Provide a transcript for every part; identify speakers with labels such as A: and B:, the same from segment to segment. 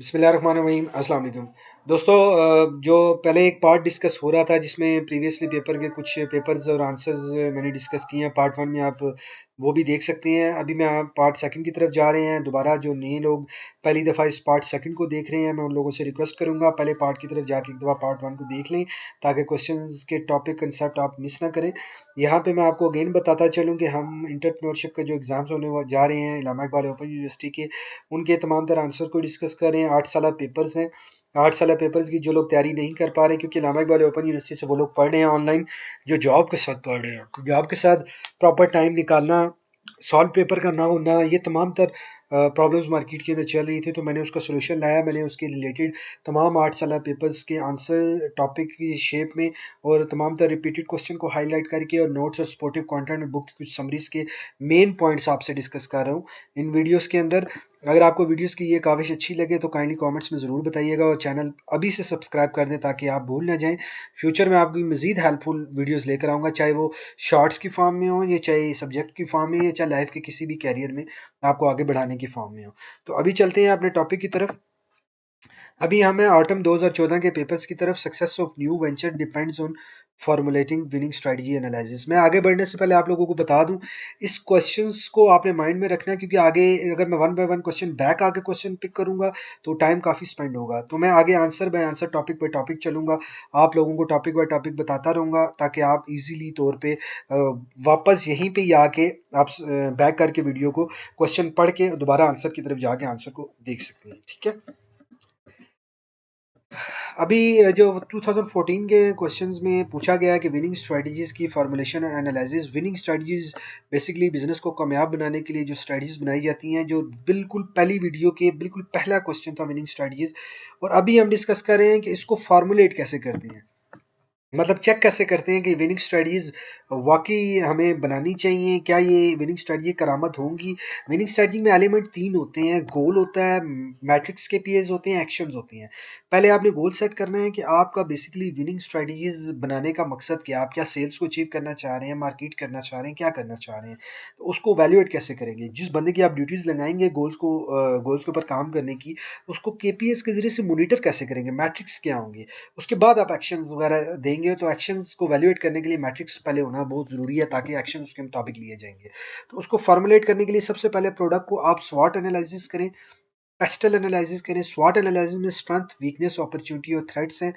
A: बिस्मिल्लाहिर्रहमानिर्रहीम अस्सलाम वालेकुम दोस्तों। जो पहले एक पार्ट डिस्कस हो रहा था जिसमें प्रीवियसली पेपर के कुछ पेपर्स और आंसर्स मैंने डिस्कस किए हैं। पार्ट वन में आप वो भी देख सकते हैं। अभी मैं पार्ट सेकंड की तरफ जा रहे हैं। दोबारा जो नए लोग पहली दफ़ा इस पार्ट सेकंड को देख रहे हैं, मैं उन लोगों से रिक्वेस्ट करूंगा पहले पार्ट की तरफ जाके एक दफ़ा पार्ट वन को देख लें ताकि क्वेश्चंस के टॉपिक कंसेप्ट आप मिस ना करें। यहाँ पे मैं आपको अगेन बताता चलूँ कि हम इंटरप्रेन्योरशिप के जो एग्ज़ाम्स जा रहे हैं इलामा इकबाल ओपन यूनिवर्सिटी के, उनके तमाम तरह आंसर को डिस्कस कर रहे हैं। 8 साल पेपर्स हैं। 8 साल पेपर्स की जो लोग तैयारी नहीं कर पा रहे क्योंकि इलामा इकबाल ओपन यूनिवर्सिटी से वो लोग पढ़ रहे हैं ऑनलाइन, जो जॉब के साथ पढ़ रहे हैं, तो जॉब के साथ प्रॉपर टाइम निकालना, सॉल्व पेपर का ना होना, ये तमाम तर प्रॉब्लम्स मार्केट के अंदर चल रही थी। तो मैंने उसका सोल्यूशन लाया। मैंने उसके रिलेटेड तमाम 8 साल पेपर्स के आंसर टॉपिक की शेप में और तमाम तरह रिपीटेड क्वेश्चन को हाईलाइट करके और नोट्स और सपोर्टिव कंटेंट और बुक कुछ समरीज के मेन पॉइंट्स आपसे डिस्कस कर रहा हूँ इन वीडियोस के अंदर। अगर आपको वीडियोस की ये काविश अच्छी लगे तो काइंडली कमेंट्स में ज़रूर बताइएगा और चैनल अभी से सब्सक्राइब कर दें ताकि आप भूल ना जाएं। फ्यूचर में आपकी मज़ीद हेल्पफुल वीडियोस लेकर आऊँगा, चाहे वो शॉर्ट्स की फॉर्म में हो, या चाहे सब्जेक्ट की फॉर्म में, या चाहे लाइफ के किसी भी कैरियर में आपको आगे बढ़ाने की फॉर्म में हो। तो अभी चलते हैं अपने टॉपिक की तरफ। अभी हमें ऑटम 2014 के पेपर्स की तरफ। Success of new venture depends on formulating winning strategy analysis. मैं आगे बढ़ने से पहले आप लोगों को बता दूं, इस क्वेश्चंस को आपने माइंड में रखना है क्योंकि आगे अगर मैं one by one question back आके क्वेश्चन पिक करूंगा तो टाइम काफ़ी स्पेंड होगा। तो मैं आगे answer by answer topic by topic चलूंगा, आप लोगों को टॉपिक बाय टॉपिक बताता रहूंगा ताकि आप इजीली तौर पे वापस यहीं पे ही आके आप बैक करके वीडियो को क्वेश्चन पढ़ के दोबारा आंसर की तरफ जाके आंसर को देख सकते हैं। ठीक है। अभी जो 2014 के क्वेश्चंस में पूछा गया है कि विनिंग स्ट्रेटजीज की formulation and analysis. Winning strategies basically business को कामयाब बनाने के लिए जो स्ट्रेटजीज बनाई जाती हैं, जो बिल्कुल पहली वीडियो के बिल्कुल पहला क्वेश्चन था विनिंग स्ट्रेटजीज। और अभी हम डिस्कस कर रहे हैं कि इसको फॉर्मुलेट कैसे करते हैं, मतलब चेक कैसे करते हैं कि विनिंग स्ट्रेटजीज वाकई हमें बनानी चाहिए, क्या ये विनिंग स्ट्रेटजी करामत होंगी। विनिंग स्ट्रेटजी में एलिमेंट तीन होते हैं, गोल होता है, मैट्रिक्स के पीएस होते हैं, एक्शंस होते हैं। पहले आपने गोल सेट करना है कि आपका बेसिकली विनिंग स्ट्रेटजीज बनाने का मकसद क्या है, आप क्या सेल्स को अचीव करना चाह रहे हैं, मार्केट करना चाह रहे हैं, क्या करना चाह रहे हैं। तो उसको वैल्यूएट कैसे करेंगे, जिस बंदे की आप ड्यूटीज लगाएंगे गोल्स के ऊपर काम करने की, उसको केपीएस के जरिए से मोनिटर कैसे करेंगे, मैट्रिक्स क्या होंगे। उसके बाद आप एक्शंस वगैरह देंगे, तो एक्शंस को वैल्यूएट करने के लिए मैट्रिक्स पहले होना बहुत ज़रूरी है ताकि एक्शन उसके मुताबिक लिए जाएंगे। तो उसको फॉर्मुलेट करने के लिए सबसे पहले प्रोडक्ट को आप स्वॉट एनालिसिस करें, पेस्टल एनालिसिस करें। स्वॉट एनालिसिस में स्ट्रेंथ, वीकनेस, अपॉर्चुनिटी और थ्रेट्स हैं।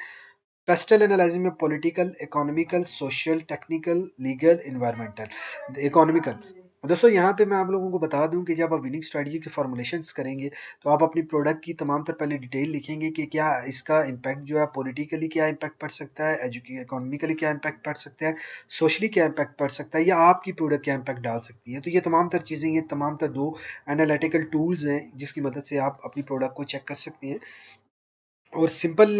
A: पेस्टल एनालिसिस में political, economical, social, technical, legal, environmental. Economical दोस्तों, यहाँ पे मैं आप लोगों को बता दूं कि जब आप विनिंग स्ट्रेटजी के फॉर्मुलेशंस करेंगे तो आप अपनी प्रोडक्ट की तमाम तर पहले डिटेल लिखेंगे कि क्या इसका इम्पैक्ट जो है पॉलिटिकली क्या इम्पैक्ट पड़ सकता है, इकोनॉमिकली क्या इम्पैक्ट पड़ सकता है, सोशली क्या इम्पैक्ट पड़ सकता है, या आपकी प्रोडक्ट क्या इम्पैक्ट डाल सकती है। तो ये तमाम तर चीज़ें, ये तमाम तर दो एनालिटिकल टूल्स हैं जिसकी मदद से आप अपनी प्रोडक्ट को चेक कर सकते हैं। और सिंपल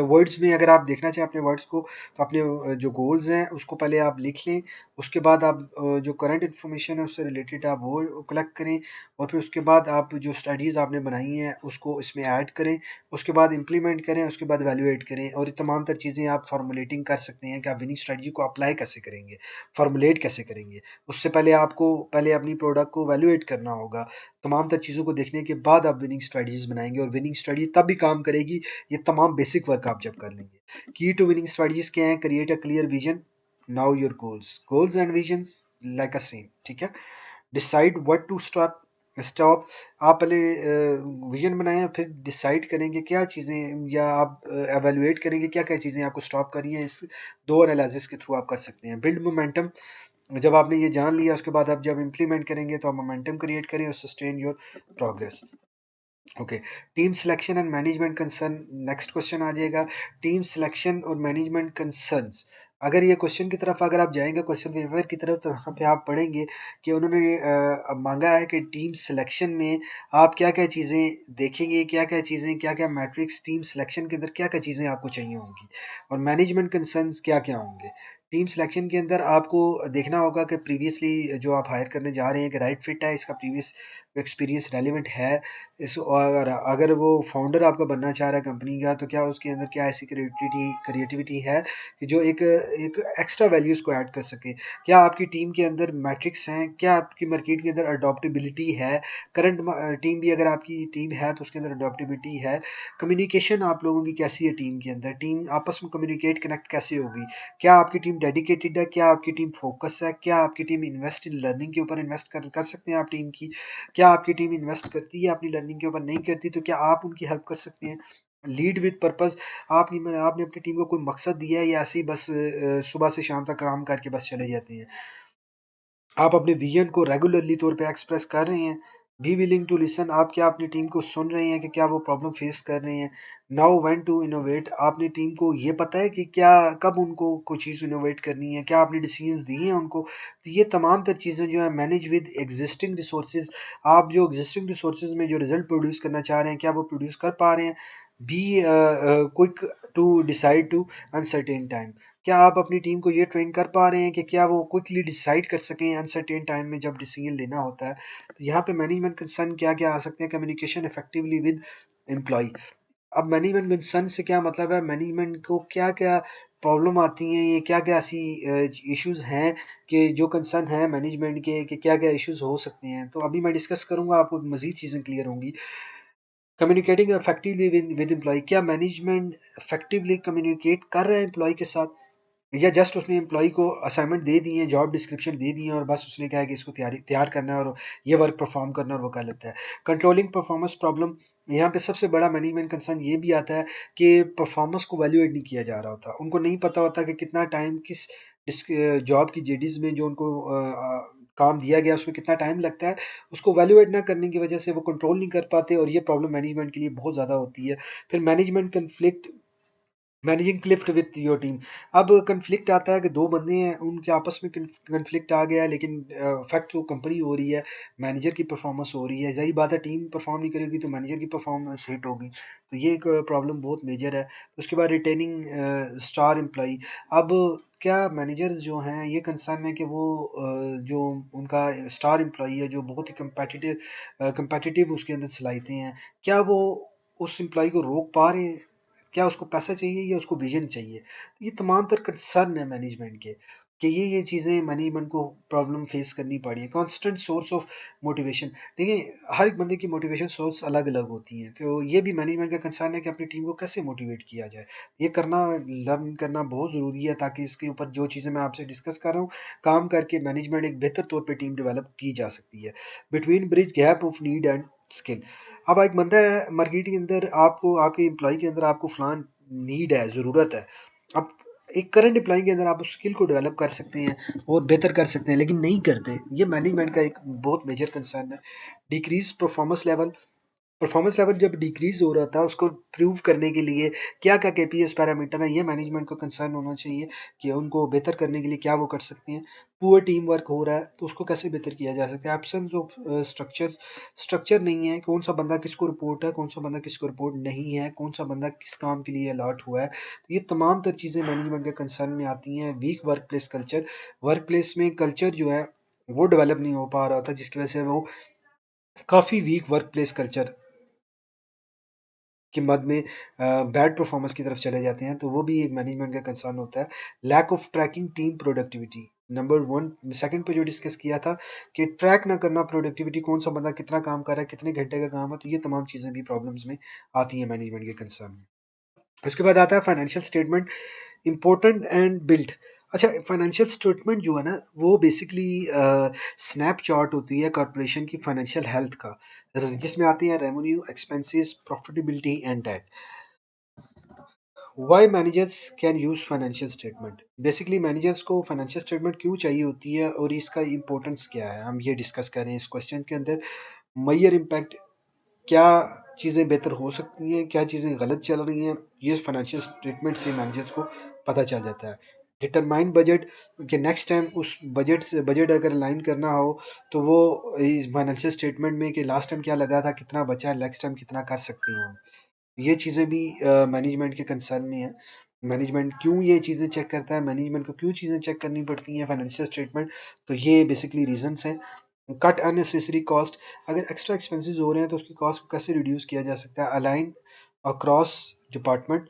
A: वर्ड्स में अगर आप देखना चाहें अपने वर्ड्स को, तो अपने जो गोल्स हैं उसको पहले आप लिख लें। उसके बाद आप जो करंट इन्फॉर्मेशन है उससे रिलेटेड आप वो कलेक्ट करें, और फिर उसके बाद आप जो स्टडीज़ आपने बनाई हैं उसको इसमें ऐड करें। उसके बाद इम्प्लीमेंट करें, उसके बाद वैल्यूएट करें। और ये तमाम तर चीज़ें आप फॉर्मुलेटिंग कर सकते हैं कि आप विनिंग स्ट्रेटजी को अप्लाई कैसे करेंगे, फॉर्मुलेट कैसे करेंगे। उससे पहले आपको पहले अपनी प्रोडक्ट को वैल्यूएट करना होगा। तमाम तर चीज़ों को देखने के बाद आप विनिंग स्ट्रेटजीज बनाएंगे, और विनिंग स्ट्रेटजी तब भी काम करेगी ये तमाम बेसिक वर्क आप जब कर लेंगे। की टू विनिंग स्ट्रेटजीज क्या है? Create a clear vision, now your goals and visions like a same. ठीक है। Decide what to stop. आप पहले विजन बनाएं, फिर डिसाइड करेंगे क्या चीज़ें, या आप एवेलुएट करेंगे क्या क्या चीज़ें आपको स्टॉप करनी है। इस दो एनालिसिस के थ्रू आप कर सकते हैं। Build momentum. जब आपने ये जान लिया उसके बाद आप जब इम्प्लीमेंट करेंगे तो आप मोमेंटम क्रिएट करें और sustain your progress. Okay. Team selection and management concern, next question आ जाएगा। टीम सिलेक्शन और मैनेजमेंट कंसर्न्स। अगर ये क्वेश्चन की तरफ अगर आप जाएंगे क्वेश्चन पेपर की तरफ, तो वहाँ पे आप पढ़ेंगे कि उन्होंने मांगा है कि टीम सिलेक्शन में आप क्या क्या चीज़ें देखेंगे, क्या क्या चीज़ें, क्या क्या मैट्रिक्स टीम सिलेक्शन के अंदर क्या क्या चीज़ें आपको चाहिए होंगी, और मैनेजमेंट कंसर्न्स क्या क्या होंगे। टीम सिलेक्शन के अंदर आपको देखना होगा कि प्रीवियसली जो आप हायर करने जा रहे हैं कि राइट फिट है, इसका प्रीवियस एक्सपीरियंस रेलिवेंट है इस, और अगर वो फाउंडर आपका बनना चाह रहा है कंपनी का, तो क्या उसके अंदर क्या ऐसी क्रिएटिविटी है कि जो एक एक एक्स्ट्रा वैल्यूज़ को ऐड कर सके। क्या आपकी टीम के अंदर मैट्रिक्स हैं, क्या आपकी मार्केट के अंदर अडोप्टेबिलिटी है, करंट टीम भी अगर आपकी टीम है तो उसके अंदर अडोप्टेबिलिटी है। कम्युनिकेशन आप लोगों की कैसी है टीम के अंदर, टीम आपस में कम्युनिकेट कनेक्ट कैसे होगी, क्या आपकी टीम डेडिकेटेड है, क्या आपकी टीम फोकस है, क्या आपकी टीम इन्वेस्ट इन लर्निंग के ऊपर इन्वेस्ट कर सकते हैं आप टीम की, क्या आपकी टीम इन्वेस्ट करती है अपनी लर्निंग के ऊपर, नहीं करती तो क्या आप उनकी हेल्प कर सकते हैं। लीड विद पर्पस, आपने अपनी टीम को कोई मकसद दिया है या ऐसे ही बस सुबह से शाम तक काम करके बस चले जाते हैं। आप अपने विजन को रेगुलरली तौर पे एक्सप्रेस कर रहे हैं। बी विलिंग टू लिसन, आप क्या अपनी टीम को सुन रहे हैं कि क्या वो प्रॉब्लम फेस कर रहे हैं। नाउ व्हेन टू इनोवेट, आपने टीम को ये पता है कि क्या कब उनको कोई चीज़ इनोवेट करनी है, क्या आपने डिसीजंस दिए हैं उनको। तो ये तमाम तर चीज़ें जो है, मैनेज विद एग्जिस्टिंग रिसोर्सेज, आप जो एग्जिस्टिंग रिसोर्सेज में जो रिजल्ट प्रोड्यूस करना चाह रहे हैं क्या वो प्रोड्यूस कर पा रहे हैं। Be quick to decide to uncertain time, क्या आप अपनी टीम को ये ट्रेन कर पा रहे हैं कि क्या वो क्विकली डिसाइड कर सकें अनसर्टेन टाइम में जब डिसीजन लेना होता है। तो यहाँ पे मैनेजमेंट कंसर्न क्या क्या आ सकते हैं। कम्युनिकेशन इफेक्टिवली विद एम्प्लॉय, अब मैनेजमेंट कंसर्न से क्या मतलब है, मैनेजमेंट को क्या क्या प्रॉब्लम आती हैं, ये क्या क्या ऐसी इश्यूज हैं कि जो कंसर्न है मैनेजमेंट के, कि क्या क्या इश्यूज हो सकते हैं। तो अभी मैं डिस्कस करूंगा, आपको मजीद चीज़ें क्लियर होंगी। कम्युनिकेटिंग इफेक्टिवली विद एम्प्लॉय, क्या मैनेजमेंट इफेक्टिवली कम्युनिकेट कर रहा है एम्प्लॉय के साथ, या जस्ट उसने एम्प्लॉय को असाइनमेंट दे दी है, जॉब डिस्क्रिप्शन दे दी है और बस उसने कहा है कि इसको तैयार करना है और ये वर्क परफॉर्म करना है और वो कर लेता है। कंट्रोलिंग परफॉर्मेंस प्रॉब्लम, यहाँ पे सबसे बड़ा मैनेजमेंट कंसर्न ये भी आता है कि परफॉर्मेंस को वैल्यूएट नहीं किया जा रहा होता, उनको नहीं पता होता कि कितना टाइम किस जॉब की जेडीज में जो उनको काम दिया गया उसमें कितना टाइम लगता है, उसको वैल्यूएट ना करने की वजह से वो कंट्रोल नहीं कर पाते और ये प्रॉब्लम मैनेजमेंट के लिए बहुत ज़्यादा होती है। फिर management conflict, managing Clift with your team, अब कन्फ्लिक्ट आता है कि दो बंदे हैं उनके आपस में कन्फ्लिक्ट आ गया है, लेकिन फैक्ट तो कंपनी हो रही है, मैनेजर की परफॉर्मेंस हो रही है, यही बात है टीम परफॉर्म नहीं करेगी तो मैनेजर की परफॉर्मेंस हिट होगी, तो ये एक प्रॉब्लम बहुत मेजर है। उसके बाद रिटेनिंग स्टार एम्प्लॉई, अब क्या मैनेजर्स जो हैं ये कंसर्न है कि वो जो उनका स्टार एम्प्लॉई है जो बहुत ही कंपेटिटिव उसके अंदर सलाहितें हैं, क्या वो उस एम्प्लॉय को रोक पा रहे हैं, क्या उसको पैसा चाहिए या उसको विजन चाहिए। तो ये तमाम तर कंसर्न है मैनेजमेंट के, कि ये चीज़ें मैनेजमेंट को प्रॉब्लम फेस करनी पड़ी है। कांस्टेंट सोर्स ऑफ मोटिवेशन, देखिए हर एक बंदे की मोटिवेशन सोर्स अलग अलग होती हैं, तो ये भी मैनेजमेंट का कंसर्न है कि अपनी टीम को कैसे मोटिवेट किया जाए। ये करना, लर्न करना बहुत ज़रूरी है ताकि इसके ऊपर जो चीज़ें मैं आपसे डिस्कस कर रहा हूँ काम करके मैनेजमेंट एक बेहतर तौर पर टीम डेवलप की जा सकती है। Between bridge gap of need and skill, अब एक बंदा है मार्केट के अंदर, आपको आपके एम्प्लॉय के अंदर आपको फलान नीड है, ज़रूरत है। अब एक करंट एम्प्लॉय के अंदर आप उस स्किल को डेवलप कर सकते हैं और बेहतर कर सकते हैं, लेकिन नहीं करते। ये मैनेजमेंट का एक बहुत मेजर कंसर्न है। डिक्रीज परफॉर्मेंस लेवल जब डिक्रीज हो रहा था उसको प्रूव करने के लिए क्या क्या केपीएस पैरामीटर है, ये मैनेजमेंट को कंसर्न होना चाहिए कि उनको बेहतर करने के लिए क्या वो कर सकते हैं। पुअर टीम वर्क हो रहा है तो उसको कैसे बेहतर किया जा सकता है। एब्सेंस ऑफ स्ट्रक्चर नहीं है, कौन सा बंदा किसको रिपोर्ट है, कौन सा बंदा किसको रिपोर्ट नहीं है, कौन सा बंदा किस काम के लिए अलॉट हुआ है। तो ये तमाम तर चीज़ें मैनेजमेंट के कंसर्न में आती हैं। Weak workplace culture, workplace में कल्चर जो है वो डेवलप नहीं हो पा रहा था जिसकी वजह से वो काफ़ी वीक वर्क प्लेस कल्चर के मद में बैड परफॉर्मेंस की तरफ चले जाते हैं, तो वो भी एक मैनेजमेंट का कंसर्न होता है। Lack of tracking team productivity, number one second पे जो डिस्कस किया था कि ट्रैक ना करना प्रोडक्टिविटी, कौन सा बंदा कितना काम कर रहा है, कितने घंटे का काम है, तो ये तमाम चीज़ें भी प्रॉब्लम्स में आती हैं मैनेजमेंट के कंसर्न में। उसके बाद आता है financial statement, important and build. अच्छा, फाइनेंशियल स्टेटमेंट जो है ना वो बेसिकली स्नैपशॉट होती है कॉर्पोरेशन की फाइनेंशियल हेल्थ का, जिसमें आती हैं revenue, expenses, profitability and debt. Why managers can use financial statement, basically managers को फाइनेंशियल स्टेटमेंट क्यों चाहिए होती है और इसका इंपॉर्टेंस क्या है, हम ये डिस्कस करें इस क्वेश्चन के अंदर। मैयर इम्पैक्ट, क्या चीज़ें बेहतर हो सकती हैं, क्या चीज़ें गलत चल रही हैं, ये फाइनेंशियल स्टेटमेंट से मैनेजर्स को पता चल जाता है। डिटरमाइन बजट, कि नेक्स्ट टाइम उस बजट से बजट अगर लाइन करना हो तो वो इस फाइनेंशियल स्टेटमेंट में कि लास्ट टाइम क्या लगा था, कितना बचा है, नेक्स्ट टाइम कितना कर सकते हैं हम। ये चीज़ें भी मैनेजमेंट के कंसर्न में है। मैनेजमेंट क्यों ये चीज़ें चेक करता है, मैनेजमेंट को क्यों चीज़ें चेक करनी पड़ती हैं फाइनेंशियल स्टेटमेंट, तो ये बेसिकली रीजंस हैं। कट अननेसेसरी कॉस्ट, अगर एक्स्ट्रा एक्सपेंसेस हो रहे हैं तो उसकी कॉस्ट को कैसे रिड्यूस किया जा सकता है। Align across department,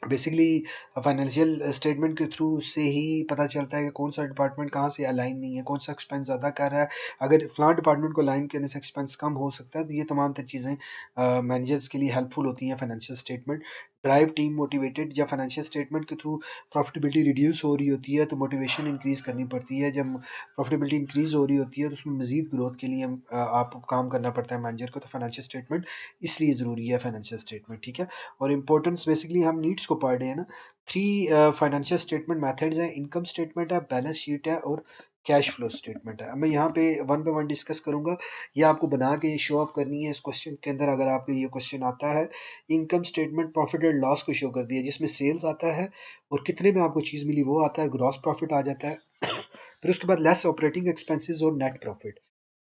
A: basically financial statement के थ्रू से ही पता चलता है कि कौन सा डिपार्टमेंट कहाँ से अलाइन नहीं है, कौन सा एक्सपेंस ज़्यादा कर रहा है। अगर फ्लां डिपार्टमेंट को अलाइन करने से एक्सपेंस कम हो सकता है, तो ये तमाम तर चीज़ें मैनेजर्स के लिए हेल्पफुल होती हैं financial statement. Drive team motivated, जब फाइनेंशियल स्टेटमेंट के थ्रू प्रॉफिटेबिलिटी रिड्यूस हो रही होती है तो मोटिवेशन इंक्रीज़ करनी पड़ती है। जब प्रॉफिटेबिलिटी इंक्रीज़ हो रही होती है तो उसमें मज़ीद ग्रोथ के लिए आपको काम करना पड़ता है मैनेजर को। तो फाइनेंशियल स्टेटमेंट इसलिए ज़रूरी है फाइनेंशियल स्टेटमेंट, ठीक है। और इम्पोर्टेंस, बेसिकली हम नीड्स को पढ़ रहे हैं ना। थ्री फाइनेंशियल स्टेटमेंट मेथड्स हैं, इनकम स्टेटमेंट है, बैलेंस शीट है और कैश फ्लो स्टेटमेंट है। अब मैं यहाँ पे वन पे वन डिस्कस करूंगा, ये आपको बना के शो अप करनी है इस क्वेश्चन के अंदर। अगर आपको ये क्वेश्चन आता है, income statement profit and loss को शो कर दिया, जिसमें सेल्स आता है और कितने में आपको चीज़ मिली वो आता है, ग्रॉस प्रॉफिट आ जाता है, फिर उसके बाद लेस ऑपरेटिंग एक्सपेंसेस और नेट प्रॉफिट।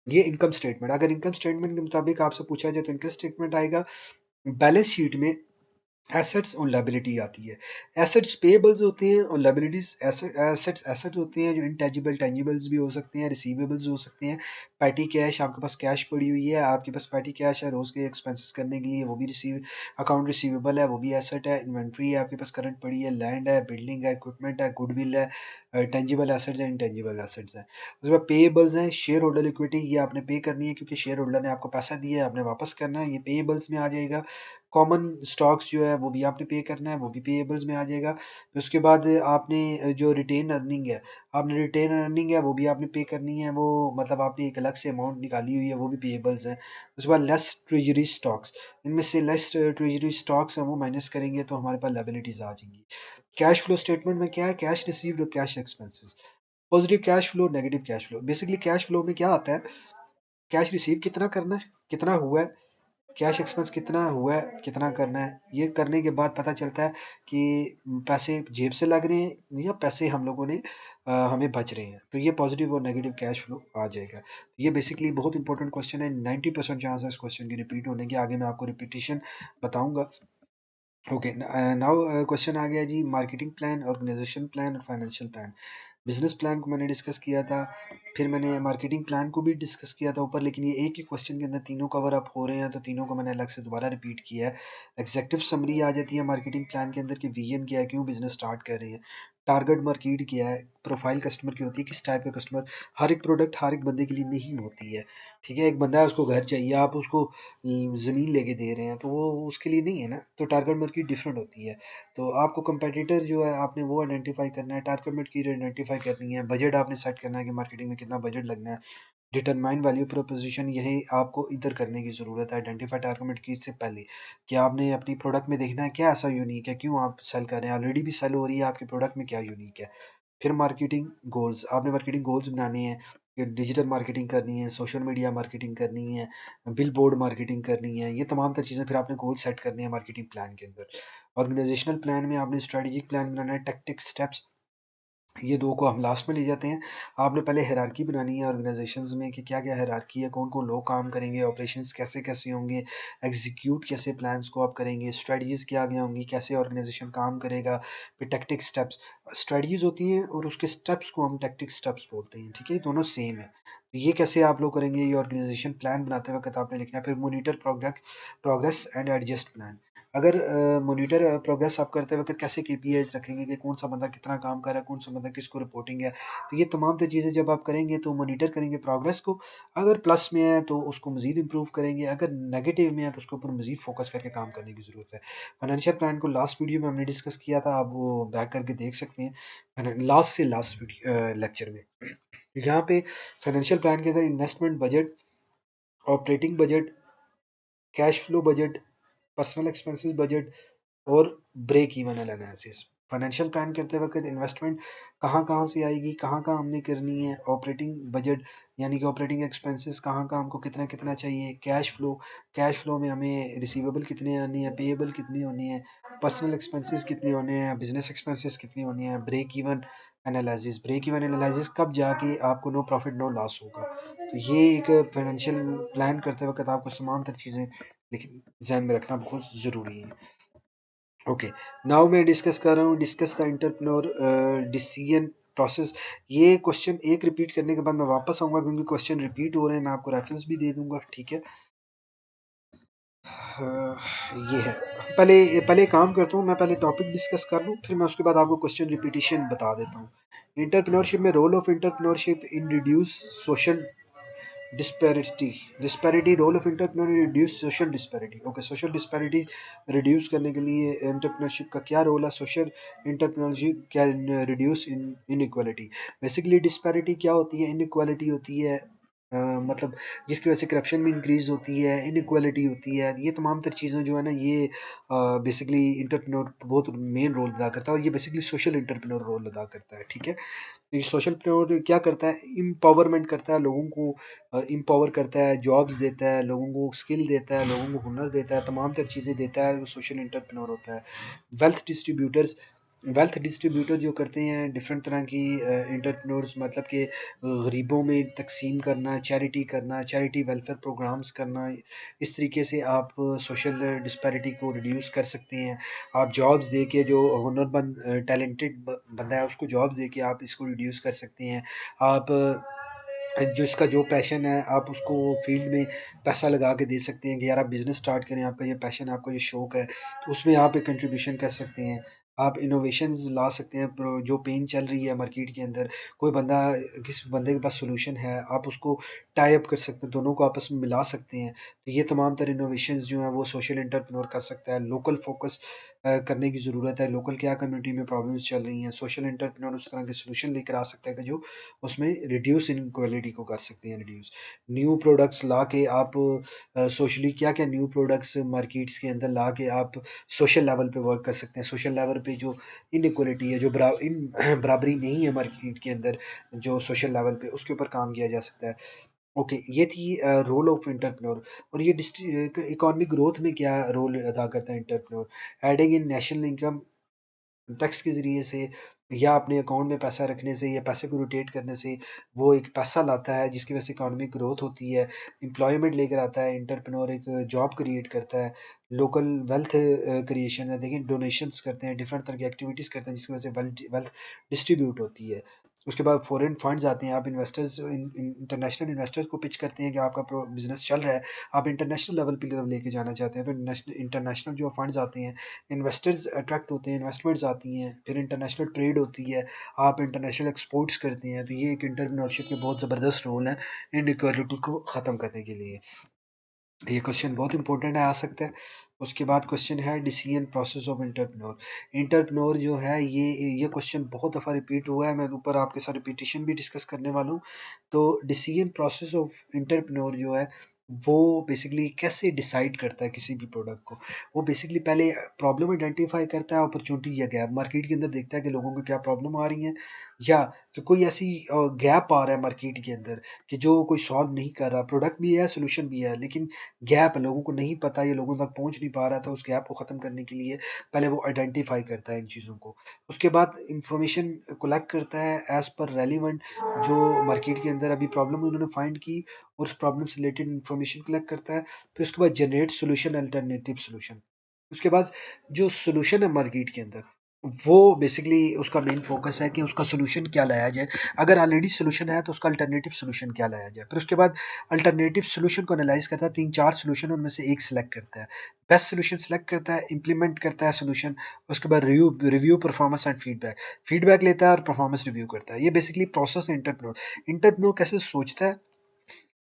A: ये इनकम स्टेटमेंट। अगर इनकम स्टेटमेंट के मुताबिक आपसे पूछा जाए तो इनकम स्टेटमेंट आएगा। बैलेंस शीट में एसेट्स और लायबिलिटी आती है। एसेट्स पेएबल्स होते हैं और लायबिलिटीज एसेट्स एसेट्स होते हैं जो इंटेंजिबल टेंजिबल्स भी हो सकते हैं, रिसीवेबल्स हो सकते हैं। पैटी कैश, आपके पास कैश पड़ी हुई है, आपके पास पैटी कैश है रोज के एक्सपेंसेस करने के लिए, वो भी रिसीव अकाउंट रिसीवेबल है, वो भी एसेट है। इन्वेंट्री है आपके पास करंट पड़ी है, लैंड है, बिल्डिंग है, इक्विपमेंट है, गुडविल है, टेंजिबल एसेट्स हैं, इंटेंजिबल एसेट्स हैं। उसके बाद पेएबल्स हैं, शेयर होल्डर इक्विटी, ये आपने पे करनी है क्योंकि शेयर होल्डर ने आपको पैसा दिया है, आपने वापस करना है, ये पेएबल्स में आ जाएगा। कॉमन स्टॉक्स जो है वो भी आपने पे करना है, वो भी पेएबल्स में आ जाएगा। फिर उसके बाद आपने जो रिटेन अर्निंग है, आपने रिटेन अर्निंग है वो भी आपने पे करनी है, वो मतलब आपने एक अलग से अमाउंट निकाली हुई है, वो भी पेएबल्स है। उसके बाद लेस ट्रेजरी स्टॉक्स, इनमें से लेस ट्रेजरी स्टॉक्स हैं वो माइनस करेंगे तो हमारे पास लायबिलिटीज आ जाएंगी। कैश फ्लो स्टेटमेंट में क्या है, कैश रिसीव्ड और cash expenses. Positive cash flow, negative cash flow. Basically cash flow में क्या आता है, कैश रिसीव कितना करना है, कितना हुआ है, कैश एक्सपेंस कितना हुआ है, कितना करना है। ये करने के बाद पता चलता है कि पैसे जेब से लग रहे हैं या पैसे हम लोगों ने हमें बच रहे हैं, तो ये पॉजिटिव और नेगेटिव कैश फ्लो आ जाएगा। ये बेसिकली बहुत इंपॉर्टेंट क्वेश्चन है, 90% चांस है इस क्वेश्चन की रिपीट होने के, आगे मैं आपको रिपीटिशन बताऊंगा। ओके, नाउ क्वेश्चन आ गया जी, मार्केटिंग प्लान, ऑर्गेनाइजेशन प्लान और फाइनेंशियल प्लान। बिजनेस प्लान को मैंने डिस्कस किया था, फिर मैंने मार्केटिंग प्लान को भी डिस्कस किया था ऊपर, लेकिन ये एक ही क्वेश्चन के अंदर तीनों कवर अप हो रहे हैं तो तीनों को मैंने अलग से दोबारा रिपीट किया है। एग्जेक्टिव समरी आ जाती है मार्केटिंग प्लान के अंदर कि विजन क्या है, क्यों बिजनेस स्टार्ट कर रहे हैं, टारगेट मार्केट क्या है, प्रोफाइल कस्टमर की होती है, किस टाइप का कस्टमर। हर एक प्रोडक्ट हर एक बंदे के लिए नहीं होती है, ठीक है। एक बंदा है उसको घर चाहिए, आप उसको ज़मीन लेके दे रहे हैं तो वो उसके लिए नहीं है ना, तो टारगेट मार्केट डिफरेंट होती है। तो आपको कंपेटिटर जो है आपने वो आइडेंटिफाई करना है, टारगेट मार्केट आइडेंटिफाई करनी है, बजट आपने सेट करना है कि मार्केटिंग में कितना बजट लगना है। डिटरमाइन वैल्यू प्रोपोजिशन, यही आपको इधर करने की ज़रूरत है आइडेंटिफाई टारगेट मार्केट से पहले, कि आपने अपनी प्रोडक्ट में देखना है क्या ऐसा यूनिक है, क्यों आप सेल कर रहे हैं, ऑलरेडी भी सेल हो रही है आपके प्रोडक्ट में क्या यूनिक है। फिर मार्केटिंग गोल्स, आपने मार्केटिंग गोल्स बनाने हैं कि डिजिटल मार्केटिंग करनी है, सोशल मीडिया मार्केटिंग करनी है, बिल बोर्ड मार्केटिंग करनी है, ये तमाम तर चीज़ें फिर आपने गोल सेट करनी है मार्केटिंग प्लान के अंदर। ऑर्गेनाइजेशनल प्लान में आपने स्ट्रेटेजिक प्लान बनाना है, टैक्टिक्स स्टेप्स, ये दो को हम लास्ट में ले जाते हैं। आपने पहले हायरार्की बनानी है ऑर्गेनाइजेशंस में कि क्या क्या हायरार्की है, कौन कौन लोग काम करेंगे, ऑपरेशंस कैसे कैसे होंगे, एग्जीक्यूट कैसे प्लान्स को आप करेंगे, स्ट्रेटजीज क्या क्या होंगी, कैसे ऑर्गेनाइजेशन काम करेगा। फिर टैक्टिक स्टेप्स, स्ट्रेटजीज होती हैं और उसके स्टेप्स को हम टैक्टिक स्टेप्स बोलते हैं, ठीक है, दोनों सेम है। तो ये कैसे आप लोग करेंगे, ये ऑर्गेनाइजेशन प्लान बनाते वक्त आपने लिखना है। फिर monitor progress and adjust plan, अगर मॉनिटर प्रोग्रेस आप करते वक्त कैसे केपीआईज रखेंगे कि कौन सा बंदा कितना काम कर रहा है, कौन सा बंदा किसको रिपोर्टिंग है। तो ये तमाम तो चीज़ें जब आप करेंगे तो मॉनिटर करेंगे प्रोग्रेस को, अगर प्लस में है तो उसको मजीद इंप्रूव करेंगे, अगर नेगेटिव में है तो उसके ऊपर मजीद फोकस करके काम करने की ज़रूरत है। फाइनेंशियल प्लान को लास्ट वीडियो में हमने डिस्कस किया था, आप वो बैक करके देख सकते हैं लास्ट से लास्ट लेक्चर में। यहाँ पे फाइनेंशियल प्लान के अंदर investment budget, operating budget, cash flow budget, personal expenses budget और break even analysis. Financial plan करते वक्त इन्वेस्टमेंट कहाँ कहाँ से आएगी, कहाँ कहाँ हमने करनी है, ऑपरेटिंग बजट यानी कि ऑपरेटिंग एक्सपेंसेस कहाँ कहाँ हमको कितना कितना चाहिए, कैश फ्लो में हमें रिसीवेबल कितने आनी है, पेएबल कितनी होनी है, पर्सनल एक्सपेंसेस कितने होने हैं, बिजनेस एक्सपेंसेस कितनी होनी है, ब्रेक इवन एनालिसिस कब जाके आपको नो प्रॉफिट नो लॉस होगा। तो ये एक फाइनेंशियल प्लान करते वक्त आपको तमाम तर चीज़ें लेकिन ध्यान में रखना बहुत ज़रूरी है। ओके, नाउ मैं डिस्कस कर रहा हूँ, discuss the entrepreneur decision process. ये क्वेश्चन एक रिपीट करने के बाद मैं वापस आऊँगा क्योंकि क्वेश्चन रिपीट हो रहे हैं, मैं आपको रेफरेंस भी दे दूँगा, ठीक है। ये है। पहले पहले काम करता हूँ, मैं पहले टॉपिक डिस्कस कर लूँ, फिर मैं उसके बाद आपको क्वेश्चन रिपीटिशन बता देता हूँ। एंटरप्रेन्योरशिप में role of entrepreneurship in reduce social disparity. Disparity role of entrepreneur reduce social disparity. Okay, social disparity reduce करने के लिए एंटरप्रेन्योरशिप का क्या रोल है? Social entrepreneurship can reduce inequality. Basically disparity क्या होती है? इनइक्वालिटी होती है, मतलब जिसकी वजह से करप्शन भी इंक्रीज होती है, इनइक्वालिटी होती है। ये तमाम तर चीज़ें जो है ना, ये बेसिकली इंटरप्रेन्योर बहुत मेन रोल अदा करता है, और ये बेसिकली सोशल इंटरप्रेन्योर रोल अदा करता है, ठीक है। तो ये सोशल प्रेन्योर क्या करता है? एम्पावरमेंट करता है, लोगों को एम्पावर करता है, जॉब्स देता है, लोगों को स्किल देता है, लोगों को हुनर देता है, तमाम तर चीज़ें देता है, वो सोशल इंटरप्रेन्योर होता है। वेल्थ डिस्ट्रीब्यूटर्स, वेल्थ डिस्ट्रीब्यूटर जो करते हैं डिफरेंट तरह की इंटरप्रेन्योर्स, मतलब कि गरीबों में तकसीम करना, चैरिटी करना, चैरिटी वेलफेयर प्रोग्राम्स करना। इस तरीके से आप सोशल डिस्पैरिटी को रिड्यूस कर सकते हैं। आप जॉब्स दे के, जो हुनरमंद टैलेंटेड बंदा है उसको जॉब्स दे के आप इसको रिड्यूस कर सकते हैं। आप जिसका जो पैशन है आप उसको फील्ड में पैसा लगा के दे सकते हैं कि यार आप बिज़नेस स्टार्ट करें, आपका ये पैशन है, आपका ये शौक है, तो उसमें आप एक कंट्रीब्यूशन कर सकते हैं। आप इनोवेशंस ला सकते हैं, जो पेन चल रही है मार्केट के अंदर, कोई बंदा, किसी बंदे के पास सोल्यूशन है, आप उसको टाई अप कर सकते हैं, दोनों को आपस में मिला सकते हैं। तो ये तमाम तरह इनोवेशंस जो हैं वो सोशल एंटरप्रेन्योर कर सकता है। लोकल फोकस करने की ज़रूरत है, लोकल क्या कम्युनिटी में प्रॉब्लम्स चल रही हैं, सोशल एंटरप्रेन्योर उस तरह के सोल्यूशन लेकर आ सकता है कि जो उसमें रिड्यूस इनक्वालिटी को कर सकते हैं, रिड्यूस। न्यू प्रोडक्ट्स ला के आप सोशली क्या क्या न्यू प्रोडक्ट्स मार्केट्स के अंदर ला के आप सोशल लेवल पे वर्क कर सकते हैं। सोशल लेवल पे जो इनइक्वालिटी है, जो बराबरी नहीं है मार्केट के अंदर, जो सोशल लेवल पे उसके ऊपर काम किया जा सकता है। ओके, ये थी रोल ऑफ एंटरप्रेन्योर। और ये इकोनॉमिक ग्रोथ में क्या रोल अदा करता है entrepreneur? Adding in national income tax के ज़रिए से, या अपने अकाउंट में पैसा रखने से, या पैसे को रोटेट करने से वो एक पैसा लाता है जिसकी वजह से इकोनॉमिक ग्रोथ होती है। एम्प्लॉयमेंट लेकर आता है, एंटरप्रेन्योर एक जॉब क्रिएट करता है। लोकल वेल्थ क्रिएशन है, देखिए डोनेशंस करते हैं, डिफरेंट तरह की एक्टिविटीज़ करते हैं जिसकी वजह से वेल्थ वेल्थ डिस्ट्रीब्यूट होती है। उसके बाद फॉरेन फंड्स आते हैं, आप इन्वेस्टर्स इंटरनेशनल इन्वेस्टर्स को पिच करते हैं कि आपका बिजनेस चल रहा है, आप इंटरनेशनल लेवल पे लेके जाना चाहते हैं, तो इंटरनेशनल जो फंड्स आते हैं, इन्वेस्टर्स अट्रैक्ट होते हैं, इन्वेस्टमेंट्स आती हैं, फिर इंटरनेशनल ट्रेड होती है, आप इंटरनेशनल एक्सपोर्ट्स करते हैं। तो ये एक एंटरप्रेन्योरशिप के बहुत ज़बरदस्त रोल है इनइक्वालिटी को ख़त्म करने के लिए। ये क्वेश्चन बहुत इंपॉर्टेंट है, आ सकता है। उसके बाद क्वेश्चन है decision process of entrepreneur. Entrepreneur जो है, ये क्वेश्चन बहुत दफ़ा रिपीट हुआ है, मैं ऊपर आपके साथ रिपीटिशन भी डिस्कस करने वाला हूँ। तो डिसीजन प्रोसेस ऑफ एंटरप्रेन्योर जो है, वो बेसिकली कैसे डिसाइड करता है किसी भी प्रोडक्ट को? वो बेसिकली पहले प्रॉब्लम आइडेंटिफाई करता है, अपॉर्चुनिटी या गैप मार्केट के अंदर देखता है कि लोगों को क्या प्रॉब्लम आ रही है, या कि कोई ऐसी गैप आ रहा है मार्केट के अंदर कि जो कोई सॉल्व नहीं कर रहा। प्रोडक्ट भी है, सोल्यूशन भी है, लेकिन गैप है, लोगों को नहीं पता, ये लोगों तक पहुँच नहीं पा रहा, तो उस गैप को ख़त्म करने के लिए पहले वो आइडेंटिफ़ाई करता है इन चीज़ों को। उसके बाद इंफॉर्मेशन कलेक्ट करता है एज़ पर रेलेवेंट, जो मार्केट के अंदर अभी प्रॉब्लम उन्होंने फाइंड की, और उस प्रॉब्लम से रिलेटेड इंफॉर्मेशन कलेक्ट करता है। फिर उसके बाद जनरेट सॉल्यूशन, अल्टरनेटिव सॉल्यूशन। उसके बाद जो सॉल्यूशन है मार्केट के अंदर, वो बेसिकली उसका मेन फोकस है कि उसका सॉल्यूशन क्या लाया जाए। अगर ऑलरेडी सॉल्यूशन है तो उसका अल्टरनेटिव सॉल्यूशन क्या लाया जाए। फिर उसके बाद अल्टरनेटिव सॉल्यूशन को एनालाइज करता है, 3-4 सॉल्यूशन उनमें से एक सेलेक्ट करता है, बेस्ट सॉल्यूशन सेलेक्ट करता है, इंप्लीमेंट करता है सॉल्यूशन। उसके बाद review review performance and feedback, feedback लेता है और परफॉर्मेंस रिव्यू करता है। ये बेसिकली प्रोसेस है इंटरप्रेन्योर। इंटरप्रेन्योर कैसे सोचता है,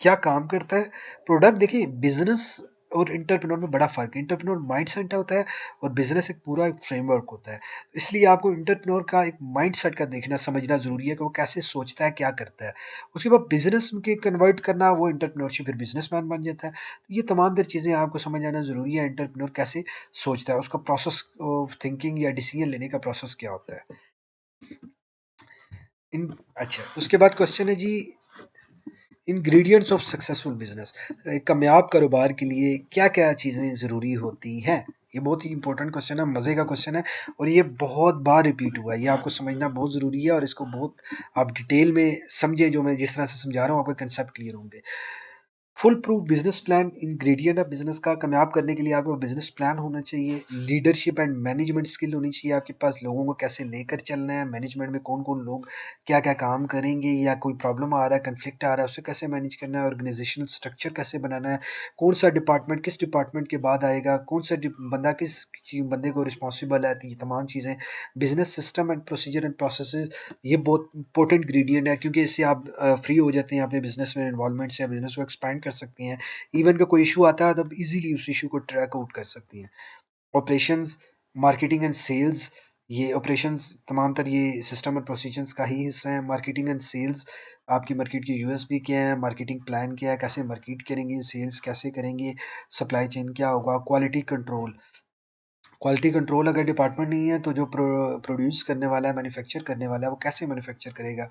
A: क्या काम करता है? प्रोडक्ट, देखिए बिजनेस और इंटरप्रेन्योर में बड़ा फ़र्क है। इंटरप्रेन्योर माइंडसेट होता है, और बिजनेस एक पूरा एक फ्रेमवर्क होता है। इसलिए आपको इंटरप्रेन्योर का एक माइंडसेट का देखना समझना ज़रूरी है कि वो कैसे सोचता है, क्या करता है। उसके बाद बिजनेस के कन्वर्ट करना, वो इंटरप्रेन्योरशिप, फिर बिजनेसमैन बन जाता है। तो ये तमाम तर चीज़ें आपको समझ आना ज़रूरी है, इंटरप्रेन्योर कैसे सोचता है, उसका प्रोसेस ऑफ थिंकिंग या डिसीजन लेने का प्रोसेस क्या होता है। इन अच्छा, उसके बाद क्वेश्चन है जी, इंग्रेडिएंट्स ऑफ सक्सेसफुल बिजनेस। एक कामयाब कारोबार के लिए क्या क्या चीज़ें ज़रूरी होती हैं? ये बहुत ही इंपॉर्टेंट क्वेश्चन है, मज़े का क्वेश्चन है, और ये बहुत बार रिपीट हुआ है। ये आपको समझना बहुत ज़रूरी है, और इसको बहुत आप डिटेल में समझे, जो मैं जिस तरह से समझा रहा हूँ आपके कंसेप्ट क्लियर होंगे। Full proof business plan ingredient है बिजनेस का। कामयाब करने के लिए आपको बिजनेस प्लान होना चाहिए, लीडरशिप एंड मैनेजमेंट स्किल होनी चाहिए आपके पास, लोगों को कैसे लेकर चलना है, मैनेजमेंट में कौन कौन लोग क्या क्या काम करेंगे, या कोई प्रॉब्लम आ रहा है, कन्फ्लिक्ट आ रहा है, उसे कैसे मैनेज करना है, ऑर्गेनाइजेशनल स्ट्रक्चर कैसे बनाना है, कौन सा डिपार्टमेंट किस डिपार्टमेंट के बाद आएगा, कौन सा बंदा किस बंदे को रिस्पॉन्सिबल है, तो ये तमाम चीज़ें business system and procedure and process, ये बहुत इंपॉर्टेंट इंग्रेडिएंट है, क्योंकि इससे आप फ्री हो जाते हैं अपने बिजनेस में इन्वॉल्वमेंट से, बिजनेस को एक्सपैंड कर सकती हैं। इवन का कोई इशू आता है तब इजीली उस इशू को ट्रैक आउट कर सकती हैं। ऑपरेशंस, मार्केटिंग एंड सेल्स, ये ऑपरेशंस तमाम तर ये सिस्टम और प्रोसीजर्स का ही हिस्सा है। मार्केटिंग एंड सेल्स, आपकी मार्केट की यूएसपी क्या है, मार्केटिंग प्लान क्या है, कैसे मार्केट करेंगे, सेल्स कैसे करेंगे, सप्लाई चेन क्या होगा, क्वालिटी कंट्रोल। क्वालिटी कंट्रोल अगर डिपार्टमेंट नहीं है तो जो प्रोड्यूस करने वाला है, मैन्युफैक्चर करने वाला है, वो कैसे मैन्युफैक्चर करेगा,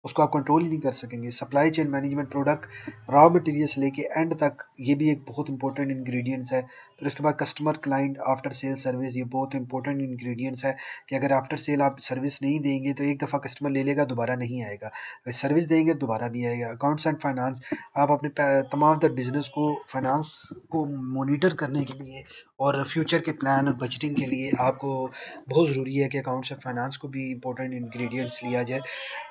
A: उसको आप कंट्रोल ही नहीं कर सकेंगे। Supply chain management, product raw material से लेके एंड तक, ये भी एक बहुत इंपॉर्टेंट इंग्रेडिएंट्स है। फिर उसके बाद customer client after sale service, ये बहुत इंपॉर्टेंट इंग्रेडिएंट्स है कि अगर आफ्टर सेल आप सर्विस नहीं देंगे तो एक दफ़ा कस्टमर ले लेगा, दोबारा नहीं आएगा, सर्विस देंगे दोबारा भी आएगा। अकाउंट्स एंड फाइनेंस, आप अपने तमाम तर बिजनेस को, फाइनेंस को मोनिटर करने के लिए और फ्यूचर के प्लान और बजटिंग के लिए आपको बहुत ज़रूरी है कि अकाउंट्स एंड फाइनेंस को भी इंपॉर्टेंट इंग्रेडिएंट्स लिया जाए।